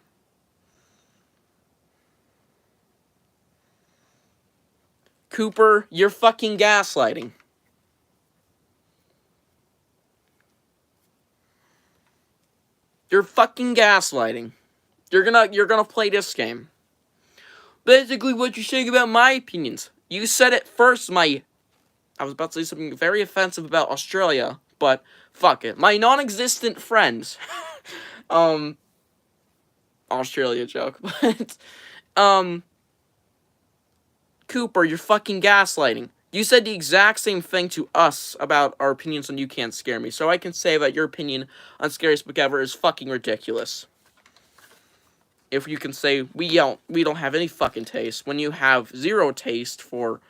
Cooper, you're fucking gaslighting. You're fucking gaslighting. You're gonna play this game. Basically, what you're saying about my opinions. You said it first, I was about to say something very offensive about Australia, but fuck it. My non-existent friends. Australia joke. But, Cooper, you're fucking gaslighting. You said the exact same thing to us about our opinions on You Can't Scare Me, so I can say that your opinion on Scariest Book Ever is fucking ridiculous. If you can say we don't have any fucking taste, when you have zero taste for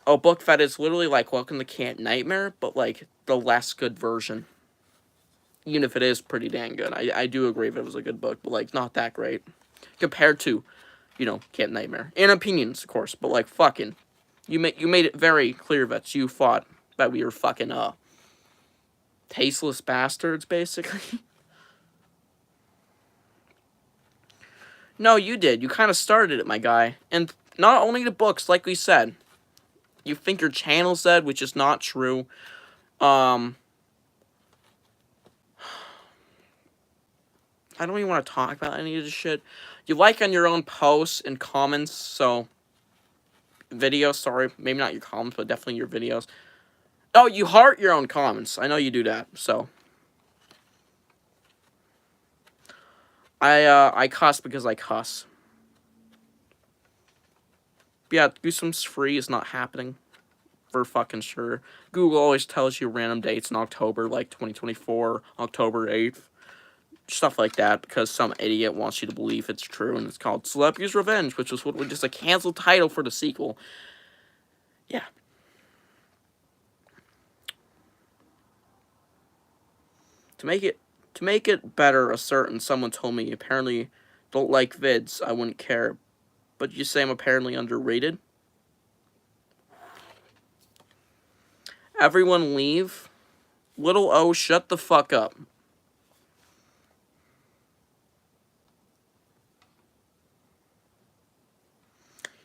a book that is literally like Welcome to Camp Nightmare, but like the less good version. Even if it is pretty dang good. I do agree that it was a good book, but like not that great. Compared to, Camp Nightmare. In opinions, of course, but like fucking. You made it very clear that you thought that we were fucking tasteless bastards, basically. No, you did. You kind of started it, my guy. And not only the books, like we said. You think your channel said, which is not true. I don't even want to talk about any of this shit. You like on your own posts and comments, so... Videos, sorry. Maybe not your comments, but definitely your videos. Oh, you heart your own comments. I know you do that, so... I cuss because I cuss. But yeah, Goosebumps Free is not happening. For fucking sure. Google always tells you random dates in October, like 2024, October 8th. Stuff like that, because some idiot wants you to believe it's true, and it's called Slappy's Revenge, which was just a canceled title for the sequel. Yeah. To make it better, someone told me apparently don't like vids, I wouldn't care. But you say I'm apparently underrated? Everyone leave? Little O, shut the fuck up.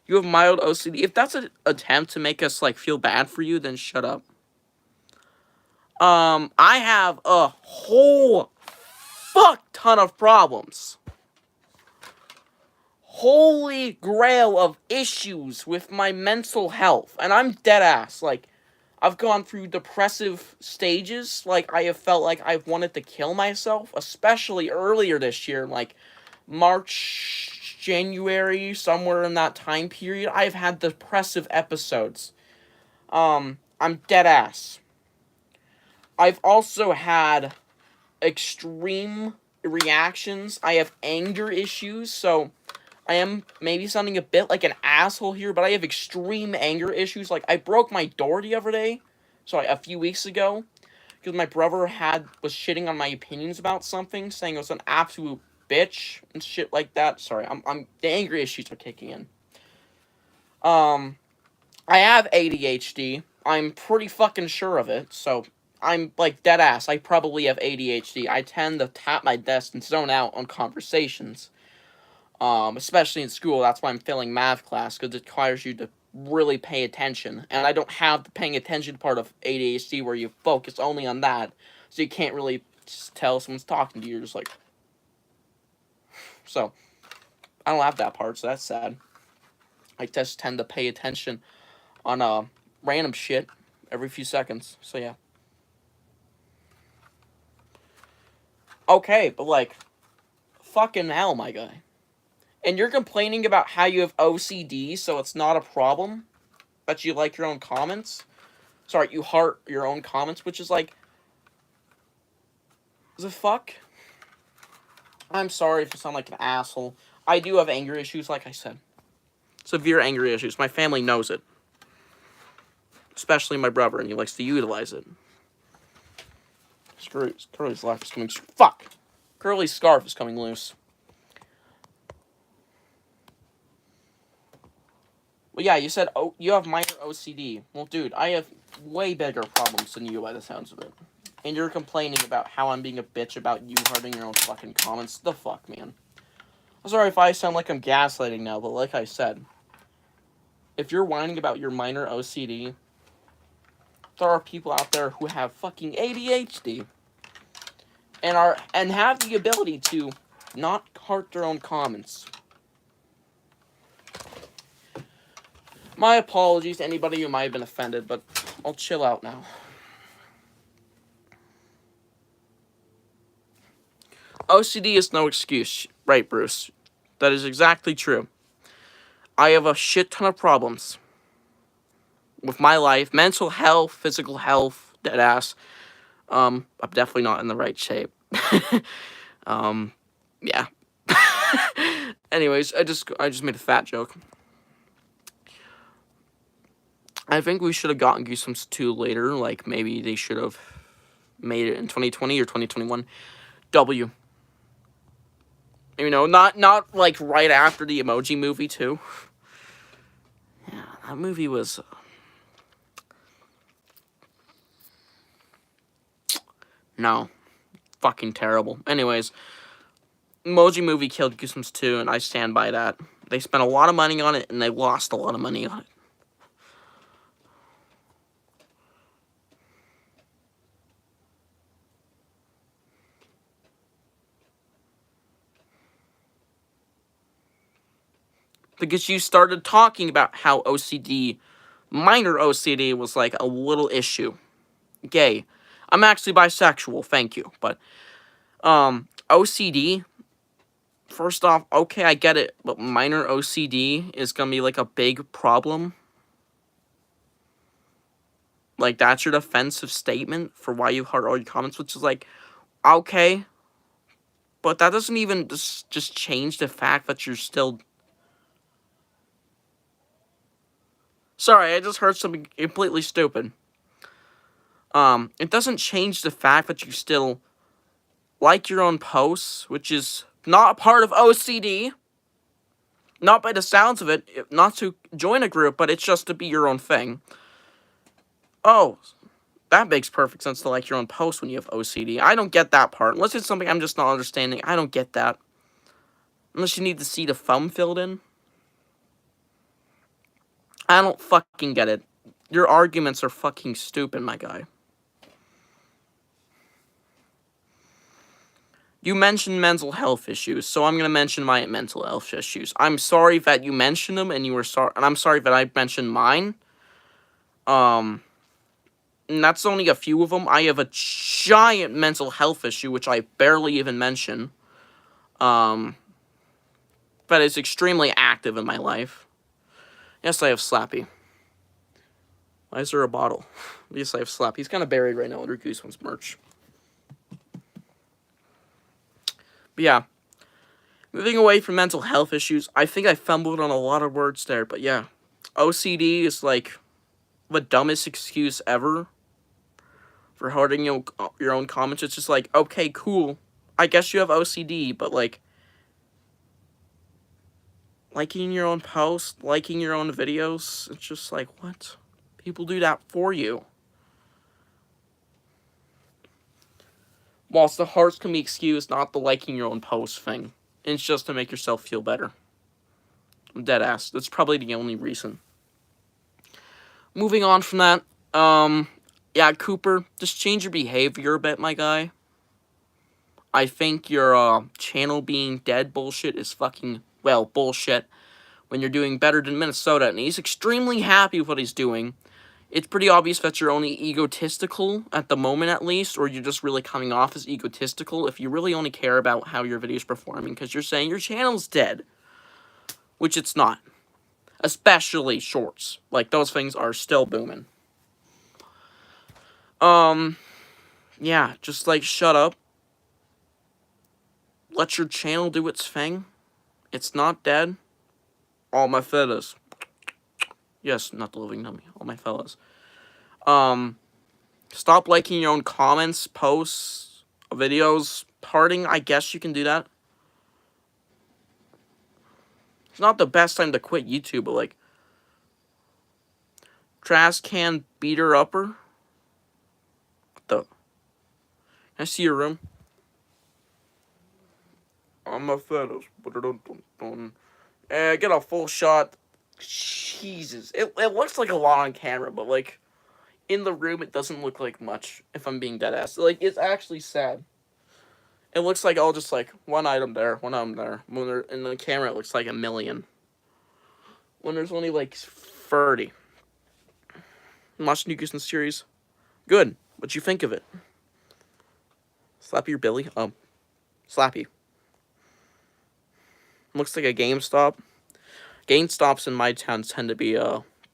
You have mild OCD. If that's an attempt to make us, like, feel bad for you, then shut up. I have a whole fuck ton of problems. Holy grail of issues with my mental health. And I'm dead ass. Like, I've gone through depressive stages. Like, I have felt like I've wanted to kill myself. Especially earlier this year. Like, March, January, somewhere in that time period. I've had depressive episodes. I'm dead ass. I've also had extreme reactions. I have anger issues, so I am maybe sounding a bit like an asshole here, but I have extreme anger issues. Like, I broke my door the other day, a few weeks ago, because my brother was shitting on my opinions about something, saying it was an absolute bitch and shit like that. Sorry, the anger issues are kicking in. I have ADHD. I'm pretty fucking sure of it, so I'm, like, dead ass. I probably have ADHD. I tend to tap my desk and zone out on conversations. Especially in school. That's why I'm failing math class, because it requires you to really pay attention. And I don't have the paying attention part of ADHD where you focus only on that. So you can't really just tell someone's talking to you. You're just like... So, I don't have that part, so that's sad. I just tend to pay attention on random shit every few seconds. So, yeah. Okay, but like... Fucking hell, my guy. And you're complaining about how you have OCD, so it's not a problem that you like your own comments? Sorry, you heart your own comments, which is like... The fuck? I'm sorry if I sound like an asshole. I do have anger issues, like I said. Severe anger issues. My family knows it. Especially my brother, and he likes to utilize it. Screw it. Curly's life is coming... Fuck! Curly's scarf is coming loose. Well, yeah, you said you have minor OCD. Well, dude, I have way bigger problems than you by the sounds of it. And you're complaining about how I'm being a bitch about you hurting your own fucking comments. The fuck, man. I'm sorry if I sound like I'm gaslighting now, but like I said, if you're whining about your minor OCD, there are people out there who have fucking ADHD and have the ability to not heart their own comments. My apologies to anybody who might have been offended, but I'll chill out now. OCD is no excuse, right, Bruce? That is exactly true. I have a shit ton of problems with my life, mental health, physical health, deadass. I'm definitely not in the right shape. Yeah. Anyways, I just made a fat joke. I think we should have gotten Goosebumps 2 later. Like, maybe they should have made it in 2020 or 2021. W. You know, not like right after the Emoji Movie, too. Yeah, that movie was... No. Fucking terrible. Anyways, Emoji Movie killed Goosebumps 2, and I stand by that. They spent a lot of money on it, and they lost a lot of money on it. Because you started talking about how OCD, minor OCD, was like a little issue. Gay. I'm actually bisexual, thank you. But, OCD, first off, okay, I get it. But minor OCD is gonna be like a big problem. Like, that's your defensive statement for why you heart all your comments, which is like, okay. But that doesn't even just change the fact that you're still... Sorry, I just heard something completely stupid. It doesn't change the fact that you still like your own posts, which is not a part of OCD. Not by the sounds of it, not to join a group, but it's just to be your own thing. Oh, that makes perfect sense to like your own post when you have OCD. I don't get that part. Unless it's something I'm just not understanding, I don't get that. Unless you need to see the thumb filled in. I don't fucking get it. Your arguments are fucking stupid, my guy. You mentioned mental health issues, so I'm gonna mention my mental health issues. I'm sorry that you mentioned them, and I'm sorry that I mentioned mine. And that's only a few of them. I have a giant mental health issue, which I barely even mention. That is extremely active in my life. Yes, I have Slappy. Why is there a bottle? Yes, I have Slappy. He's kind of buried right now under Goosebumps merch. But yeah. Moving away from mental health issues, I think I fumbled on a lot of words there, but yeah. OCD is like the dumbest excuse ever for hurting your own comments. It's just like, okay, cool. I guess you have OCD, but like, liking your own post, liking your own videos, it's just like, what? People do that for you. Whilst the hearts can be excused, not the liking your own post thing. It's just to make yourself feel better. I'm dead ass. That's probably the only reason. moving on from that, yeah, Cooper, just change your behavior a bit, my guy. I think your channel being dead bullshit is fucking, well, bullshit when you're doing better than Minnesota, and he's extremely happy with what he's doing. It's pretty obvious that you're only egotistical at the moment, at least, or you're just really coming off as egotistical if you really only care about how your video's performing, because you're saying your channel's dead, which it's not. Especially shorts. Like, those things are still booming. Yeah, just, like, shut up. Let your channel do its thing. It's not dead. All my fellas. Yes, not the living dummy. All my fellas. Stop liking your own comments, posts, videos. Parting, I guess you can do that. It's not the best time to quit YouTube, but, like, trash can beater upper. What the? Can I see your room? All my fellas. Get a full shot. Jesus. It looks like a lot on camera, but, like, in the room, it doesn't look like much, if I'm being dead ass. Like, it's actually sad. It looks like all just, like, one item there, one item there. When they're in the camera, it looks like a million. When there's only, like, 30. Watch New Goose series. Good. What'd you think of it? Slappy or Billy? Slappy. Looks like a GameStop. GameStops in my town tend to be,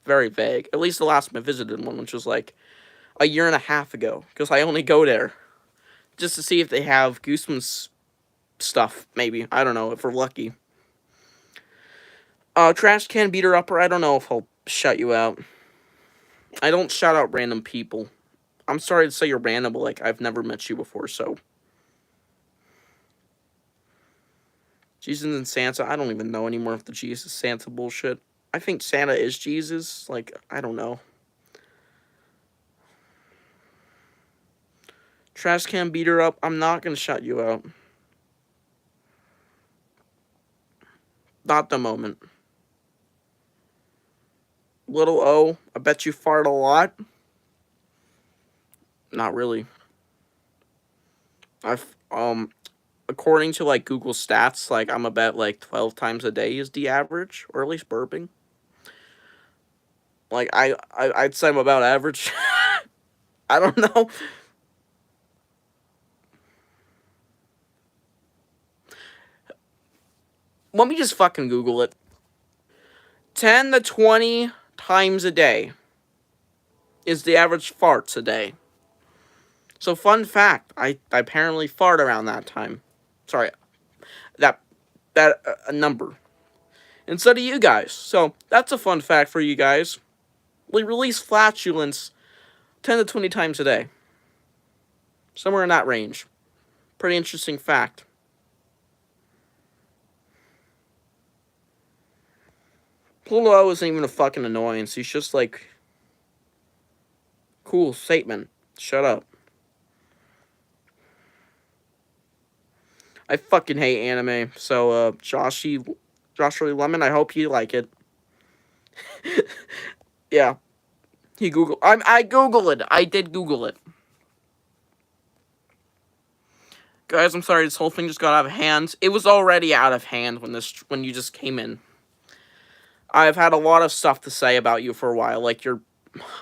very vague. At least the last time I visited one, which was, like, a year and a half ago. Because I only go there just to see if they have Goosebumps stuff, maybe. I don't know, if we're lucky. Trash can beater upper, I don't know if I'll shut you out. I don't shout out random people. I'm sorry to say you're random, but, like, I've never met you before, so. Jesus and Santa, I don't even know anymore if the Jesus Santa bullshit. I think Santa is Jesus, like, I don't know. Trash can beater up, I'm not gonna shut you out. Not the moment. Little O, I bet you fart a lot. Not really. According to, like, Google stats, like, I'm about, like, 12 times a day is the average, or at least burping. Like, I'd say I'm about average. I don't know. Let me just fucking Google it. 10 to 20 times a day is the average farts a day. So, fun fact, I apparently fart around that time. Sorry, that number. And so do you guys. So, that's a fun fact for you guys. We release flatulence 10 to 20 times a day. Somewhere in that range. Pretty interesting fact. Pluto isn't even a fucking annoyance. He's just like, cool statement. Shut up. I fucking hate anime. So, Joshua Lemon, I hope you like it. Yeah. I Googled it. I did Google it. Guys, I'm sorry, this whole thing just got out of hand. It was already out of hand when you just came in. I've had a lot of stuff to say about you for a while. Like, I'm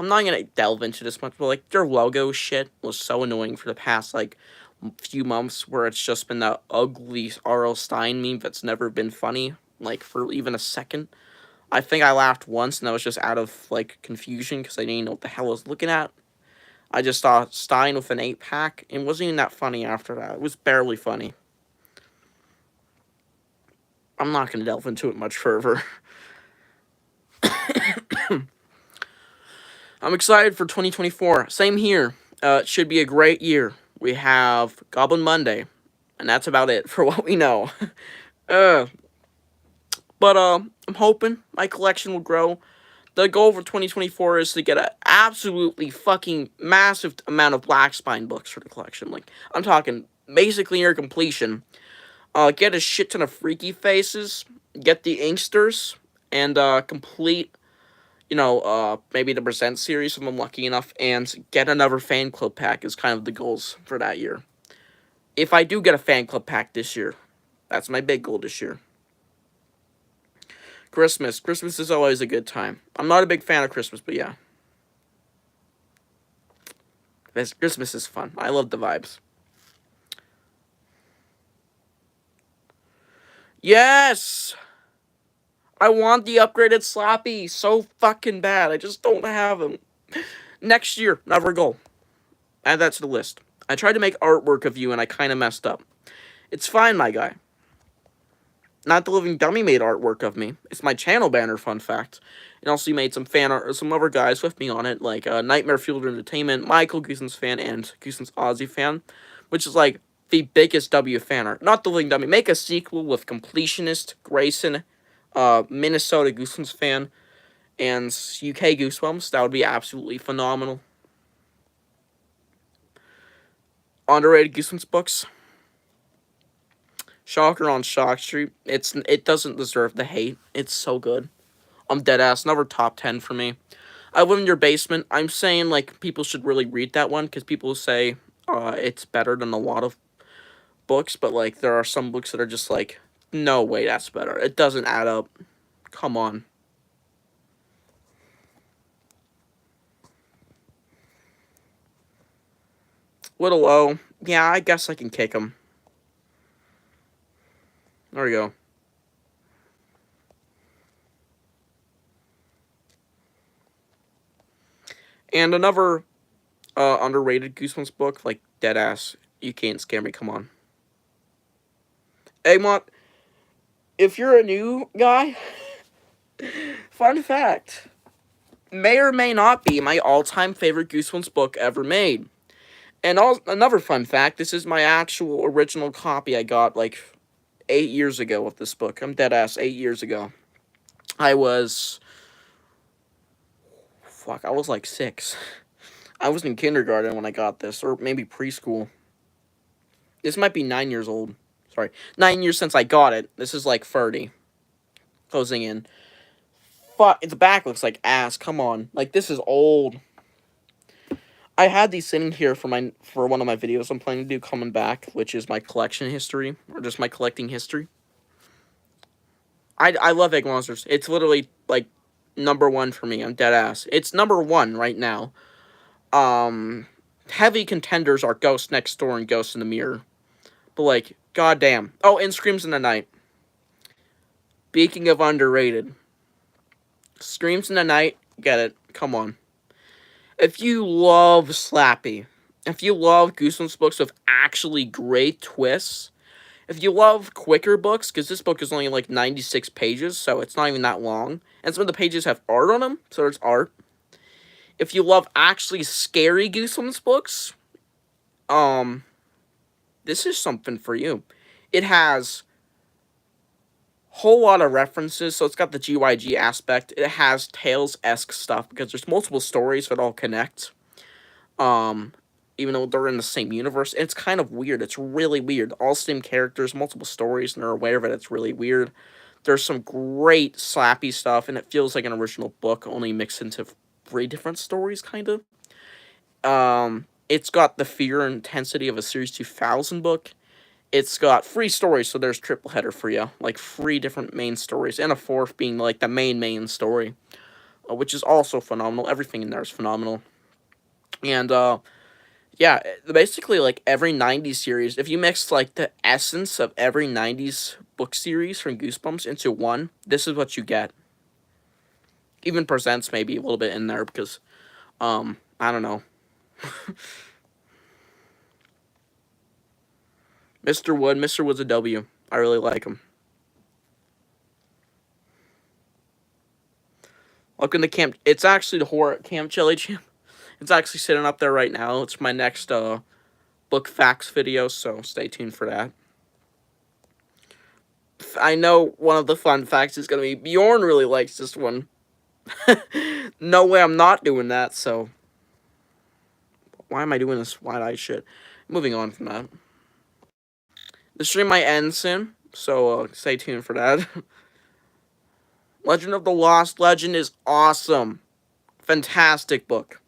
not gonna delve into this much, but, like, your logo shit was so annoying for the past, like, few months, where it's just been that ugly R.L. Stein meme that's never been funny, like, for even a second. I think I laughed once, and that was just out of, like, confusion, because I didn't know what the hell I was looking at. I just saw Stein with an 8-pack, and it wasn't even that funny after that. It was barely funny. I'm not gonna delve into it much further. I'm excited for 2024. Same here. It should be a great year. We have Goblin Monday, and that's about it for what we know. But I'm hoping my collection will grow. The goal for 2024 is to get an absolutely fucking massive amount of Black Spine books for the collection. Like, I'm talking basically near completion. Get a shit ton of Freaky Faces, get the Inksters, and complete maybe the Present series if I'm lucky enough, and get another fan club pack is kind of the goals for that year. If I do get a fan club pack this year, that's my big goal this year. Christmas. Christmas is always a good time. I'm not a big fan of Christmas, but yeah. Christmas is fun. I love the vibes. Yes! I want the upgraded Slappy so fucking bad. I just don't have him. Next year, another goal. Add that to the list. I tried to make artwork of you and I kind of messed up. It's fine, my guy. Not the Living Dummy made artwork of me. It's my channel banner, fun fact. And also, he made some fan art, some other guys with me on it, like Nightmare Fueled Entertainment, Michael, Goosen's fan, and Goosen's Aussie fan, which is like the biggest W fan art. Not the Living Dummy. Make a sequel with Completionist, Grayson, Minnesota Goosen's fan, and UK Goosebumps. That would be absolutely phenomenal. Underrated Goosebumps books. Shocker on Shock Street. It doesn't deserve the hate. It's so good. I'm dead ass. Another top 10 for me. I Live in Your Basement. I'm saying like people should really read that one because people say it's better than a lot of books, but like there are some books that are just like, no way, that's better. It doesn't add up. Come on. Little low. Yeah, I guess I can kick him. There we go. And another underrated Goosebumps book, like Deadass. You Can't Scare Me, come on. Egmont, if you're a new guy, fun fact, may or may not be my all-time favorite Goosebumps book ever made. And another fun fact, this is my actual original copy I got like 8 years ago of this book. I'm dead ass 8 years ago. I was like 6. I was in kindergarten when I got this, or maybe preschool. This might be 9 years old. Sorry, 9 years since I got it. This is like 30. Closing in. Fuck, the back looks like ass. Come on. Like, this is old. I had these sitting here for one of my videos I'm planning to do coming back, which is my collection history, or just my collecting history. I love Egg Monsters. It's literally, like, #1 for me. I'm dead ass. It's #1 right now. Heavy contenders are Ghost Next Door and Ghost in the Mirror. But, like, goddamn. Oh, and Screams in the Night. Speaking of underrated. Screams in the Night, get it. Come on. If you love Slappy, if you love Goosebumps books with actually great twists, if you love quicker books, because this book is only like 96 pages, so it's not even that long, and some of the pages have art on them, so there's art. If you love actually scary Goosebumps books, this is something for you. It has whole lot of references, so it's got the GYG aspect. It has Tales-esque stuff because there's multiple stories that all connect. Even though they're in the same universe, it's kind of weird. It's really weird. All same characters, multiple stories, and they're aware of it. It's really weird. There's some great Slappy stuff, and it feels like an original book, only mixed into 3 different stories, kind of. It's got the fear and intensity of a Series 2000 book. It's got 3 stories, so there's triple header for you. Like 3 different main stories, and a 4th being like the main story, which is also phenomenal. Everything in there is phenomenal. And, yeah, basically, like, every 90s series, if you mix, like, the essence of every 90s book series from Goosebumps into one, this is what you get. Even Presents maybe a little bit in there, because, I don't know. Mr. Wood's a W. I really like him. Welcome to Camp. It's actually the horror Camp Jelly Jam. It's actually sitting up there right now. It's my next book facts video, so stay tuned for that. I know one of the fun facts is going to be Bjorn really likes this one. No way I'm not doing that, so why am I doing this wide-eyed shit? Moving on from that. The stream might end soon, so stay tuned for that. Legend of the Lost Legend is awesome. Fantastic book.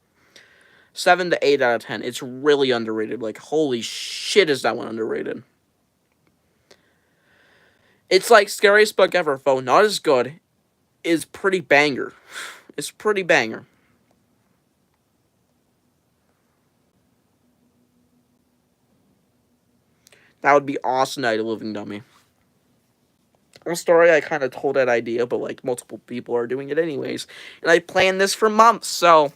7 to 8 out of 10. It's really underrated. Like, holy shit, is that one underrated. It's like scariest book ever, though not as good. Is pretty banger. It's pretty banger. That would be awesome, Night of the Living Dummy. A story I kind of told that idea, but like multiple people are doing it anyways. And I planned this for months, so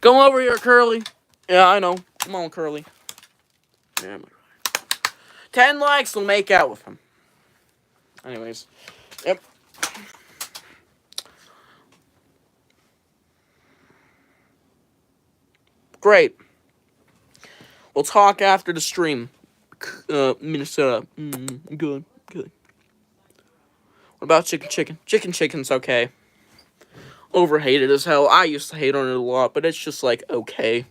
come over here, Curly. Yeah, I know. Come on, Curly. Yeah, 10 likes will make out with him. Anyways. Yep. Great. We'll talk after the stream. Minnesota. Good. Good. What about chicken? Chicken's okay. Overhated as hell. I used to hate on it a lot, but it's just like, okay.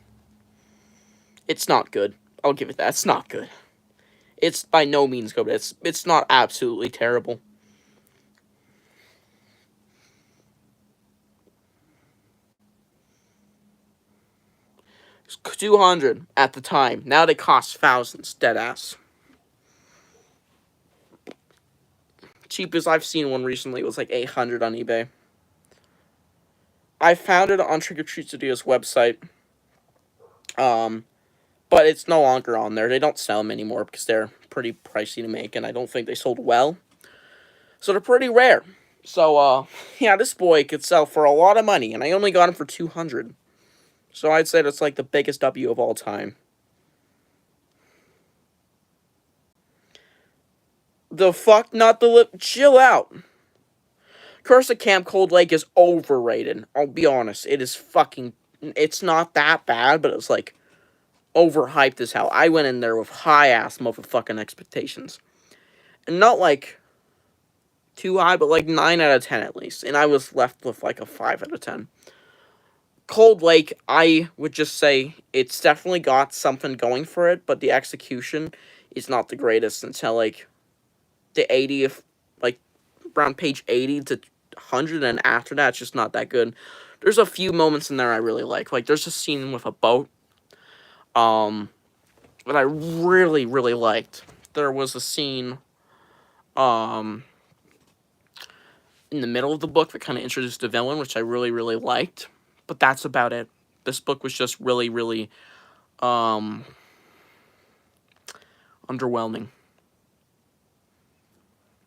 It's not good. I'll give it that. It's not good. It's by no means good, but it's not absolutely terrible. It's 200 at the time. Now they cost thousands, deadass. Cheapest I've seen one recently was like 800 on eBay. I found it on Trick or Treat Studio's website. But it's no longer on there. They don't sell them anymore because they're pretty pricey to make, and I don't think they sold well. So they're pretty rare. So, yeah, this boy could sell for a lot of money, and I only got him for 200. So I'd say that's like the biggest W of all time. The fuck not the lip? Chill out. Curse of Camp Cold Lake is overrated. I'll be honest. It is fucking... It's not that bad, but it's like overhyped as hell. I went in there with high-ass motherfucking expectations. And not like too high, but like 9 out of 10 at least. And I was left with like a 5 out of 10. Cold Lake, I would just say it's definitely got something going for it, but the execution is not the greatest until like the 80th, like around page 80 to 100, and after that, it's just not that good. There's a few moments in there I really like. Like, there's a scene with a boat, that I really, really liked. There was a scene, in the middle of the book that kind of introduced the villain, which I really, really liked. But that's about it. This book was just really, really, underwhelming.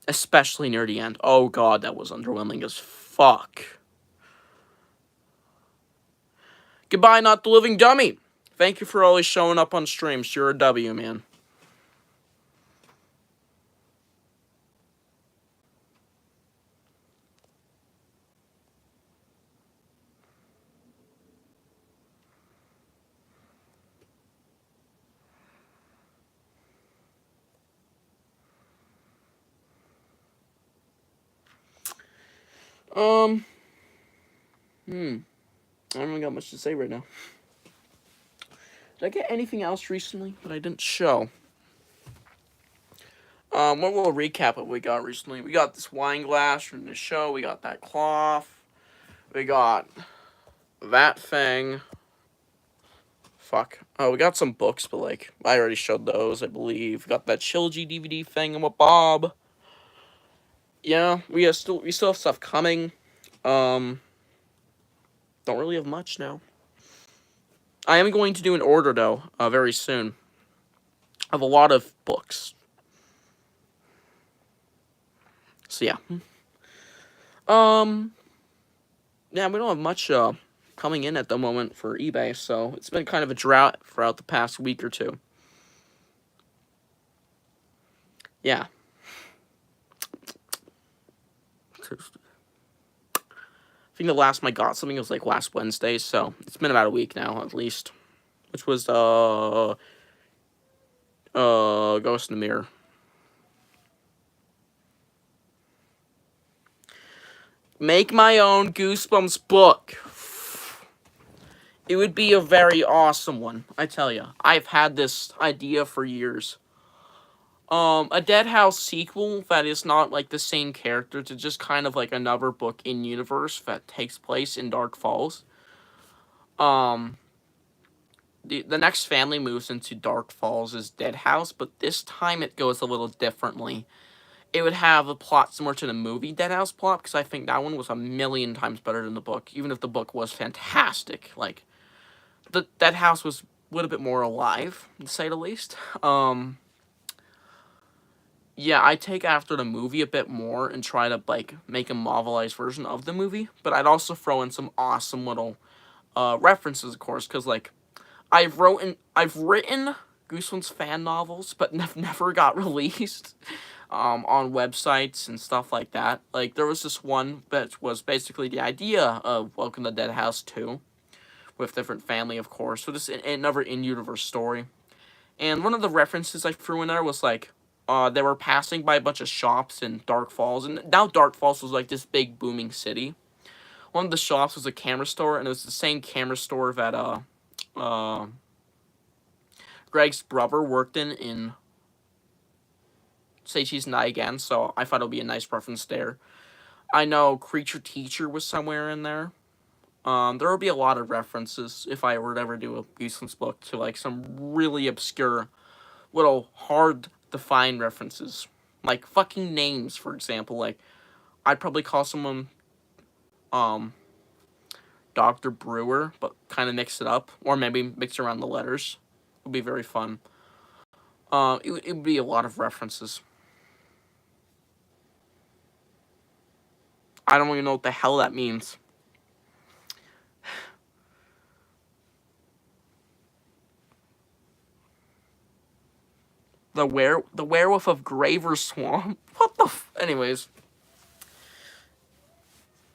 Especially near the end. Oh god, that was underwhelming as fuck. Goodbye, Not the Living Dummy. Thank you for always showing up on streams. You're a W, man. I don't got much to say right now. Did I get anything else recently that I didn't show? What will recap what we got recently? We got this wine glass from the show. We got that cloth. We got that thing. Fuck. Oh, we got some books, but like I already showed those, I believe. We got that Chilgy DVD thing and with Bob. Yeah, we still have stuff coming. Don't really have much now. I am going to do an order though, very soon, of a lot of books. So yeah. Yeah, we don't have much coming in at the moment for eBay, so it's been kind of a drought throughout the past week or two. Yeah. I think the last time I got something was like last Wednesday, so it's been about a week now at least. Which was Ghost in the Mirror. Make my own Goosebumps book. It would be a very awesome one, I tell you. I've had this idea for years. A Dead House sequel that is not like the same characters. It's just kind of like another book in universe that takes place in Dark Falls. Um, the next family moves into Dark Falls is Dead House, but this time it goes a little differently. It would have a plot similar to the movie Dead House plot, because I think that one was a million times better than the book, even if the book was fantastic. Like, the Dead House was a little bit more alive, to say the least. Yeah, I take after the movie a bit more and try to, like, make a novelized version of the movie, but I'd also throw in some awesome little references, of course, because, like, I've written Goosebumps fan novels, but never got released on websites and stuff like that. Like, there was this one that was basically the idea of Welcome to Dead House 2, with different family, of course. So this is another in-universe story. And one of the references I threw in there was, like, they were passing by a bunch of shops in Dark Falls, and now Dark Falls was, like, this big booming city. One of the shops was a camera store, and it was the same camera store that, Greg's brother worked in Say Cheese and I Again, so I thought it would be a nice reference there. I know Creature Teacher was somewhere in there. There will be a lot of references if I were to ever do a Goosebumps book to, like, some really obscure, little hard-to-find references. Like, fucking names, for example. Like, I'd probably call someone, Dr. Brewer, but kind of mix it up. Or maybe mix around the letters. It would be very fun. It would be a lot of references. I don't even know what the hell that means. The werewolf of Graver Swamp? What the anyways.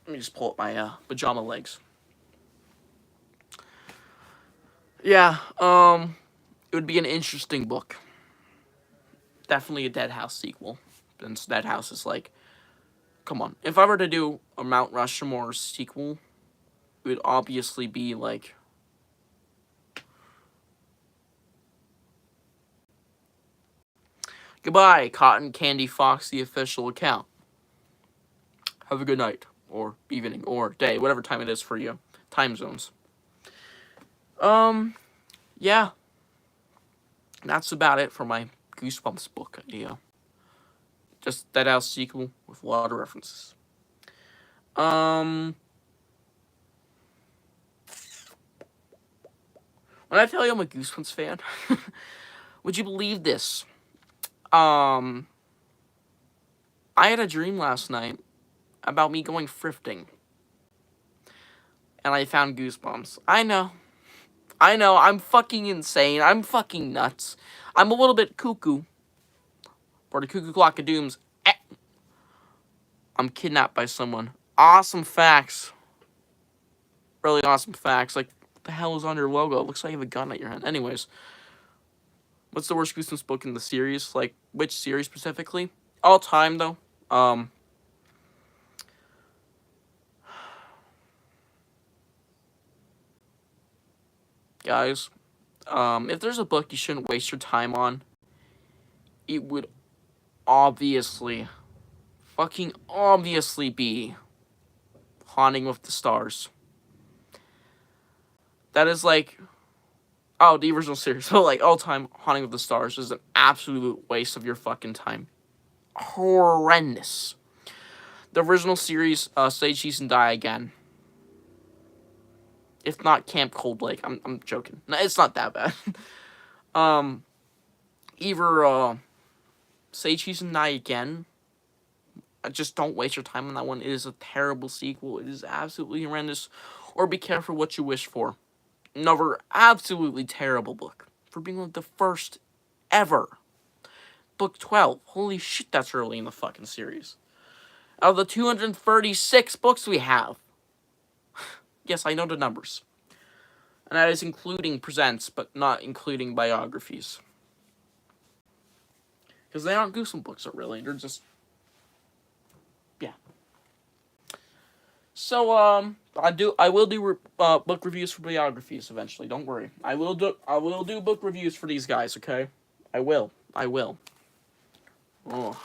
Let me just pull up my pajama legs. Yeah, it would be an interesting book. Definitely a Dead House sequel. Since Dead House is like, come on. If I were to do a Mount Rushmore sequel, it would obviously be like, goodbye, Cotton Candy Fox, the official account. Have a good night, or evening, or day, whatever time it is for you. Time zones. Yeah. That's about it for my Goosebumps book idea. Just Dead House sequel with a lot of references. When I tell you I'm a Goosebumps fan, would you believe this? I had a dream last night about me going thrifting. And I found Goosebumps. I know, I'm fucking insane. I'm fucking nuts. I'm a little bit cuckoo. For the cuckoo clock of dooms. I'm kidnapped by someone. Awesome facts. Really awesome facts. Like, what the hell is on your logo? It looks like you have a gun at your hand. Anyways. What's the worst Goosebumps book in the series? Like, which series specifically? All time, though. Guys, if there's a book you shouldn't waste your time on, it would obviously, fucking obviously be Haunting with the Stars. That is like, oh, the original series. So, like, all time Haunting with the Stars is an absolute waste of your fucking time. Horrendous. The original series, Say Cheese and Die Again. If not Camp Cold Lake. I'm joking. No, it's not that bad. Either Say Cheese and Die Again. Just don't waste your time on that one. It is a terrible sequel. It is absolutely horrendous. Or be careful what you wish for. Another absolutely terrible book. For being one of the first ever. Book 12. Holy shit, that's early in the fucking series. Out of the 236 books we have. Yes, I know the numbers. And that is including presents, but not including biographies. Because they aren't Goosebumps books, really. They're just... yeah. So, I will do book reviews for biographies eventually. Don't worry. I will do book reviews for these guys, okay? I will. Oh,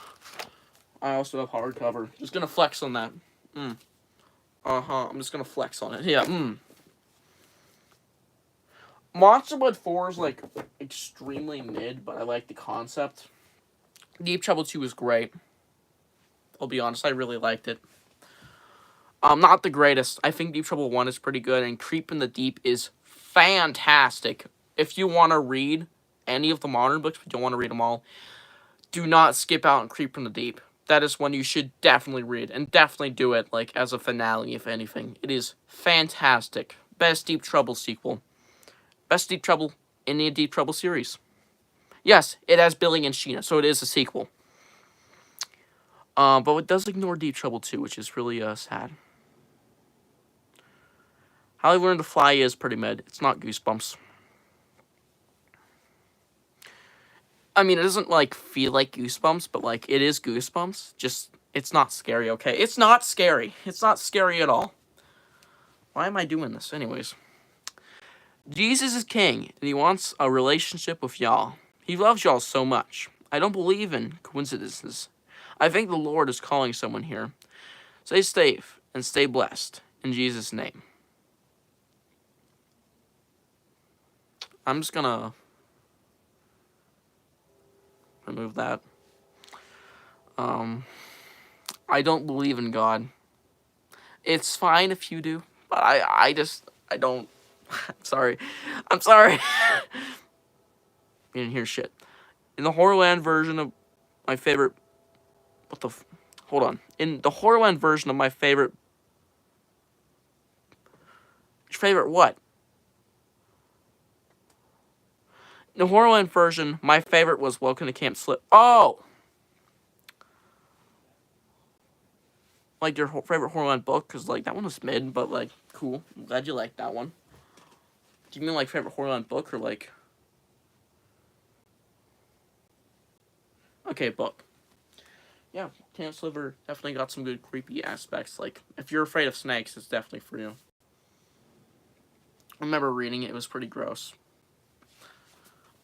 I also have hardcover. Just gonna flex on that. I'm just gonna flex on it. Yeah. Monster Blood 4 is like extremely mid, but I like the concept. Deep Trouble 2 is great. I'll be honest, I really liked it. Not the greatest. I think Deep Trouble 1 is pretty good, and Creep in the Deep is fantastic. If you want to read any of the modern books, but you don't want to read them all, do not skip out on Creep in the Deep. That is one you should definitely read, and definitely do it, like, as a finale, if anything. It is fantastic. Best Deep Trouble sequel. Best Deep Trouble in the Deep Trouble series. Yes, it has Billy and Sheena, so it is a sequel. But it does ignore Deep Trouble 2, which is really sad. How I Learned to Fly is pretty mid. It's not Goosebumps. I mean, it doesn't, like, feel like Goosebumps, but, like, it is Goosebumps. Just, it's not scary, okay? It's not scary. It's not scary at all. Why am I doing this? Anyways. Jesus is king, and he wants a relationship with y'all. He loves y'all so much. I don't believe in coincidences. I think the Lord is calling someone here. Stay safe and stay blessed. In Jesus' name. I'm just gonna remove that. I don't believe in God. It's fine if you do, but I don't. I'm sorry. I'm sorry. You didn't hear shit. In the Horrorland version of my favorite... Hold on. In the Horrorland version of my favorite... Your favorite what? In the Horrorland version, my favorite was Welcome to Camp Slip. Oh! Like your favorite Horrorland book? Because, like, that one was mid, but, like, cool. I'm glad you liked that one. Do you mean, like, favorite Horrorland book or, like... Okay, book. Yeah, Camp Sliver definitely got some good creepy aspects. Like, if you're afraid of snakes, it's definitely for you. I remember reading it. It was pretty gross.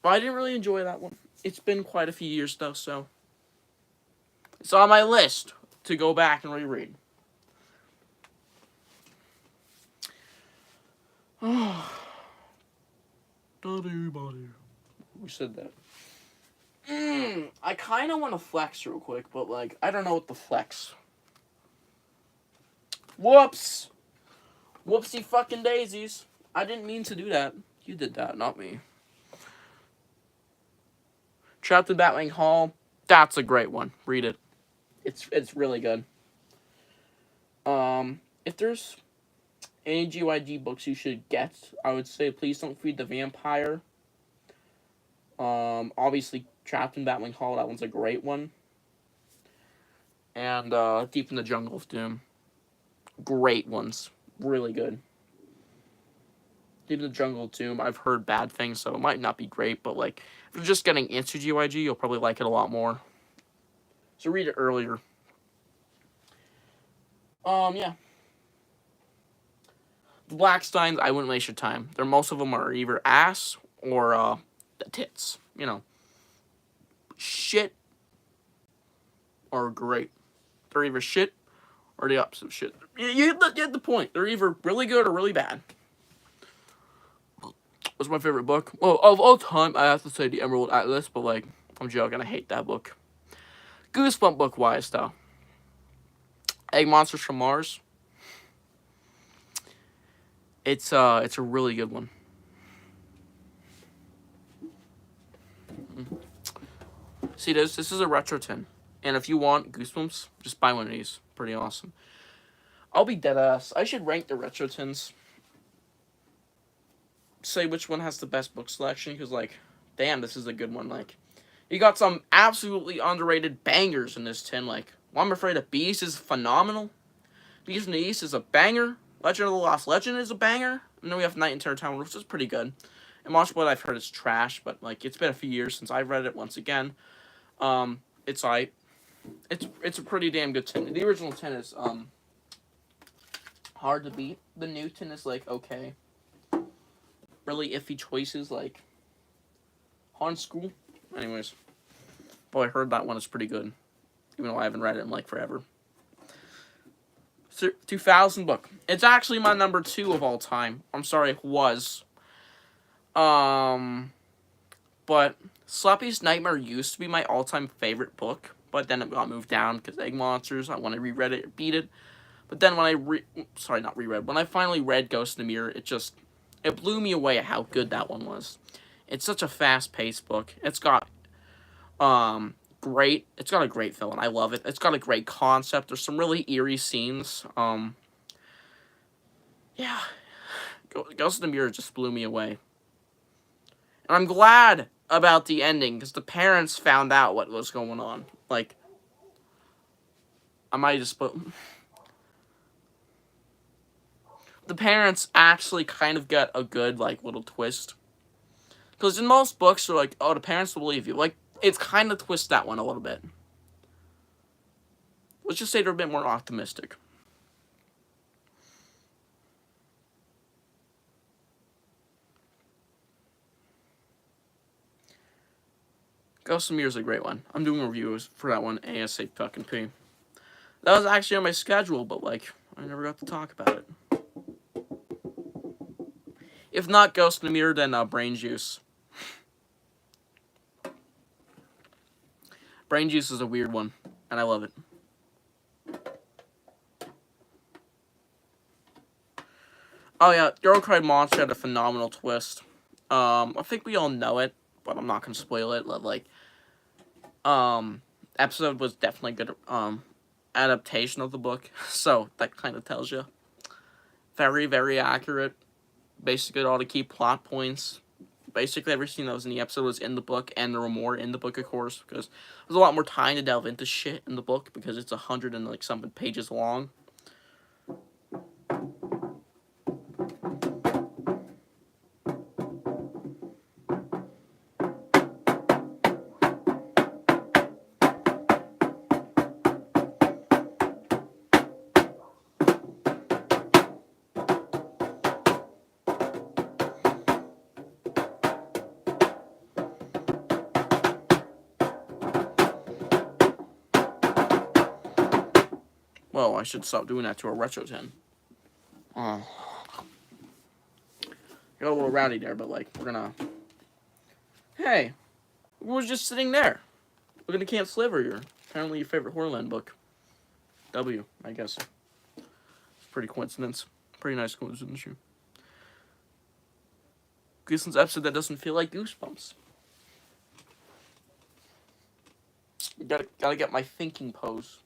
But I didn't really enjoy that one. It's been quite a few years, though, so... It's on my list to go back and reread. Who said that? I kind of want to flex real quick, but, like, I don't know what to flex. Whoops! Whoopsie fucking daisies. I didn't mean to do that. You did that, not me. Trapped in Batwing Hall. That's a great one. Read it. It's really good. If there's any GYG books you should get, I would say Please Don't Feed the Vampire. Obviously Trapped in Batwing Hall, that one's a great one. And Deep in the Jungle of Doom. Great ones. Really good. Deep in the Jungle of Doom, I've heard bad things, so it might not be great, but, like, if you're just getting into GYG, you'll probably like it a lot more. So read it earlier. Yeah. The Blacksteins, I wouldn't waste your time. Most of them are either ass or, the tits. You know. Shit or great. They're either shit or the opposite of shit. You get the point. They're either really good or really bad. What's my favorite book? Well, of all time, I have to say The Emerald Atlas, but, like, I'm joking. I hate that book. Goosebump book-wise, though. Egg Monsters from Mars. It's a really good one. See this? This is a retro tin. And if you want Goosebumps, just buy one of these. Pretty awesome. I'll be dead ass. I should rank the retro tins. Say which one has the best book selection, because, like, damn, this is a good one. Like, you got some absolutely underrated bangers in this tin. Like, well, I'm Afraid of Beasts is phenomenal. Beast in the East is a banger. Legend of the Lost Legend is a banger. And then we have Night in Terror Town, which is pretty good. And Monster Blood I've heard is trash, but, like, it's been a few years since I've read it once again. It's alright. It's a pretty damn good tin. The original tin is hard to beat. The new tin is, like, okay. Really iffy choices, like Han School. Anyways. But I heard that one is pretty good, even though I haven't read it in like forever. 2000 book. It's actually my number 2 of all time. I'm sorry, it was. But Slappy's Nightmare used to be my all-time favorite book, but then it got moved down because Egg Monsters. When I reread it, it beat it. But then when I when I finally read Ghost in the Mirror, it blew me away at how good that one was. It's such a fast-paced book. It's got a great villain. I love it. It's got a great concept. There's some really eerie scenes. Yeah. Ghost in the Mirror just blew me away. And I'm glad about the ending, because the parents found out what was going on. Like, I might just put... The parents actually kind of get a good, like, little twist. Because in most books, they're like, oh, the parents will believe you. Like, it's kind of twist that one a little bit. Let's just say they're a bit more optimistic. Ghost in the Mirror is a great one. I'm doing reviews for that one ASAP. That was actually on my schedule, but, like, I never got to talk about it. If not Ghost in the Mirror, then Brain Juice. Brain Juice is a weird one, and I love it. Oh yeah, Girl Cried Monster had a phenomenal twist. I think we all know it, but I'm not gonna spoil it. Like, episode was definitely a good adaptation of the book, so that kind of tells you. Very, very accurate. Basically, all the key plot points. Basically, everything that was in the episode was in the book, and there were more in the book, of course, because there's a lot more time to delve into shit in the book, because it's 100 and like something pages long. Well, I should stop doing that to a Retro 10. Got a little rowdy there, but like, we're gonna... Hey, we was just sitting there. We're gonna Camp Sliver, apparently your favorite Horrorland book. W, I guess. It's pretty coincidence. Pretty nice coincidence here. Goosebump's episode that doesn't feel like Goosebumps. Gotta get my thinking pose.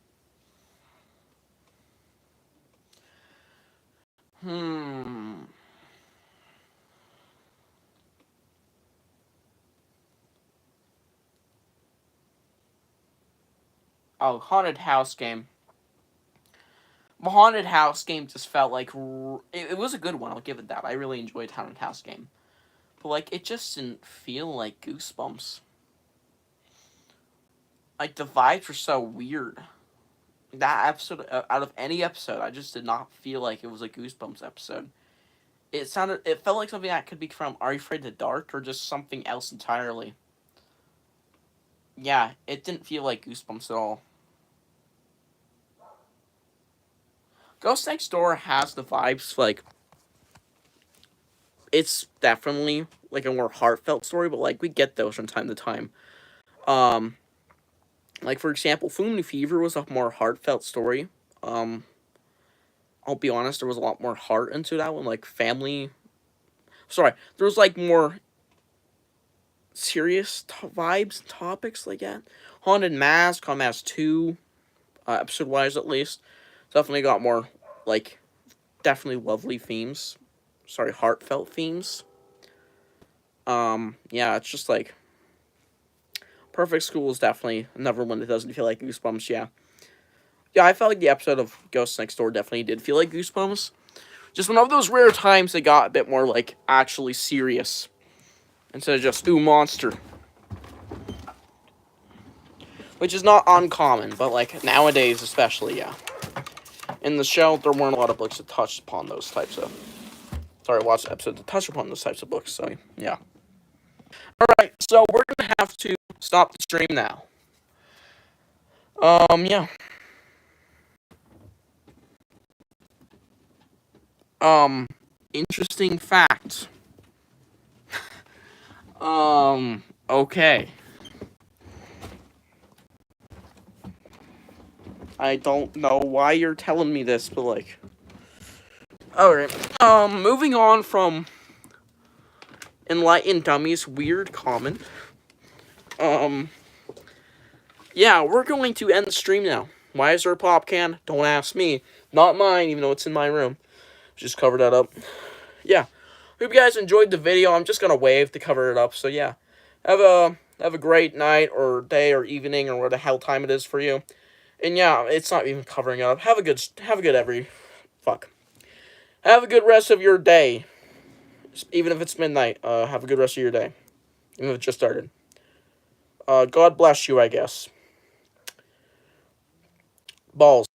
Oh, Haunted House game. The Haunted House game just felt like... It was a good one, I'll give it that. I really enjoyed Haunted House game. But, like, it just didn't feel like Goosebumps. Like, the vibes were so weird. That episode, out of any episode, I just did not feel like it was a Goosebumps episode. It felt like something that could be from Are You Afraid of the Dark, or just something else entirely. Yeah, it didn't feel like Goosebumps at all. Ghost Next Door has the vibes, like, it's definitely, like, a more heartfelt story, but, like, we get those from time to time. Like, for example, Fuming Fever was a more heartfelt story. I'll be honest, there was a lot more heart into that one, like, family... Sorry, there was, like, more serious vibes and topics like that. Haunted Mask, Haunted Mask 2, episode-wise at least, definitely got more, like, definitely lovely themes. Sorry, heartfelt themes. Yeah, it's just, like, Perfect School is definitely another one that doesn't feel like Goosebumps, yeah. Yeah, I felt like the episode of Ghosts Next Door definitely did feel like Goosebumps. Just one of those rare times they got a bit more, like, actually serious. Instead of just, ooh, monster. Which is not uncommon, but, like, nowadays especially, yeah. In the show, there weren't a lot of books that touched upon those types of... Sorry, lots of episodes that touched upon those types of books, so, yeah. Alright, so we're gonna have to stop the stream now. Yeah. Interesting fact. Okay. I don't know why you're telling me this, but like, alright. Moving on from Enlightened Dummies, weird comment. Yeah, we're going to end the stream now. Why is there a pop can? Don't ask me. Not mine, even though it's in my room. Just cover that up. Yeah. Hope you guys enjoyed the video. I'm just gonna wave to cover it up. So yeah. Have a great night or day or evening or what the hell time it is for you. And yeah, it's not even covering it up. Have a good Have a good rest of your day. Even if it's midnight. Have a good rest of your day. Even if it just started. God bless you, I guess. Balls.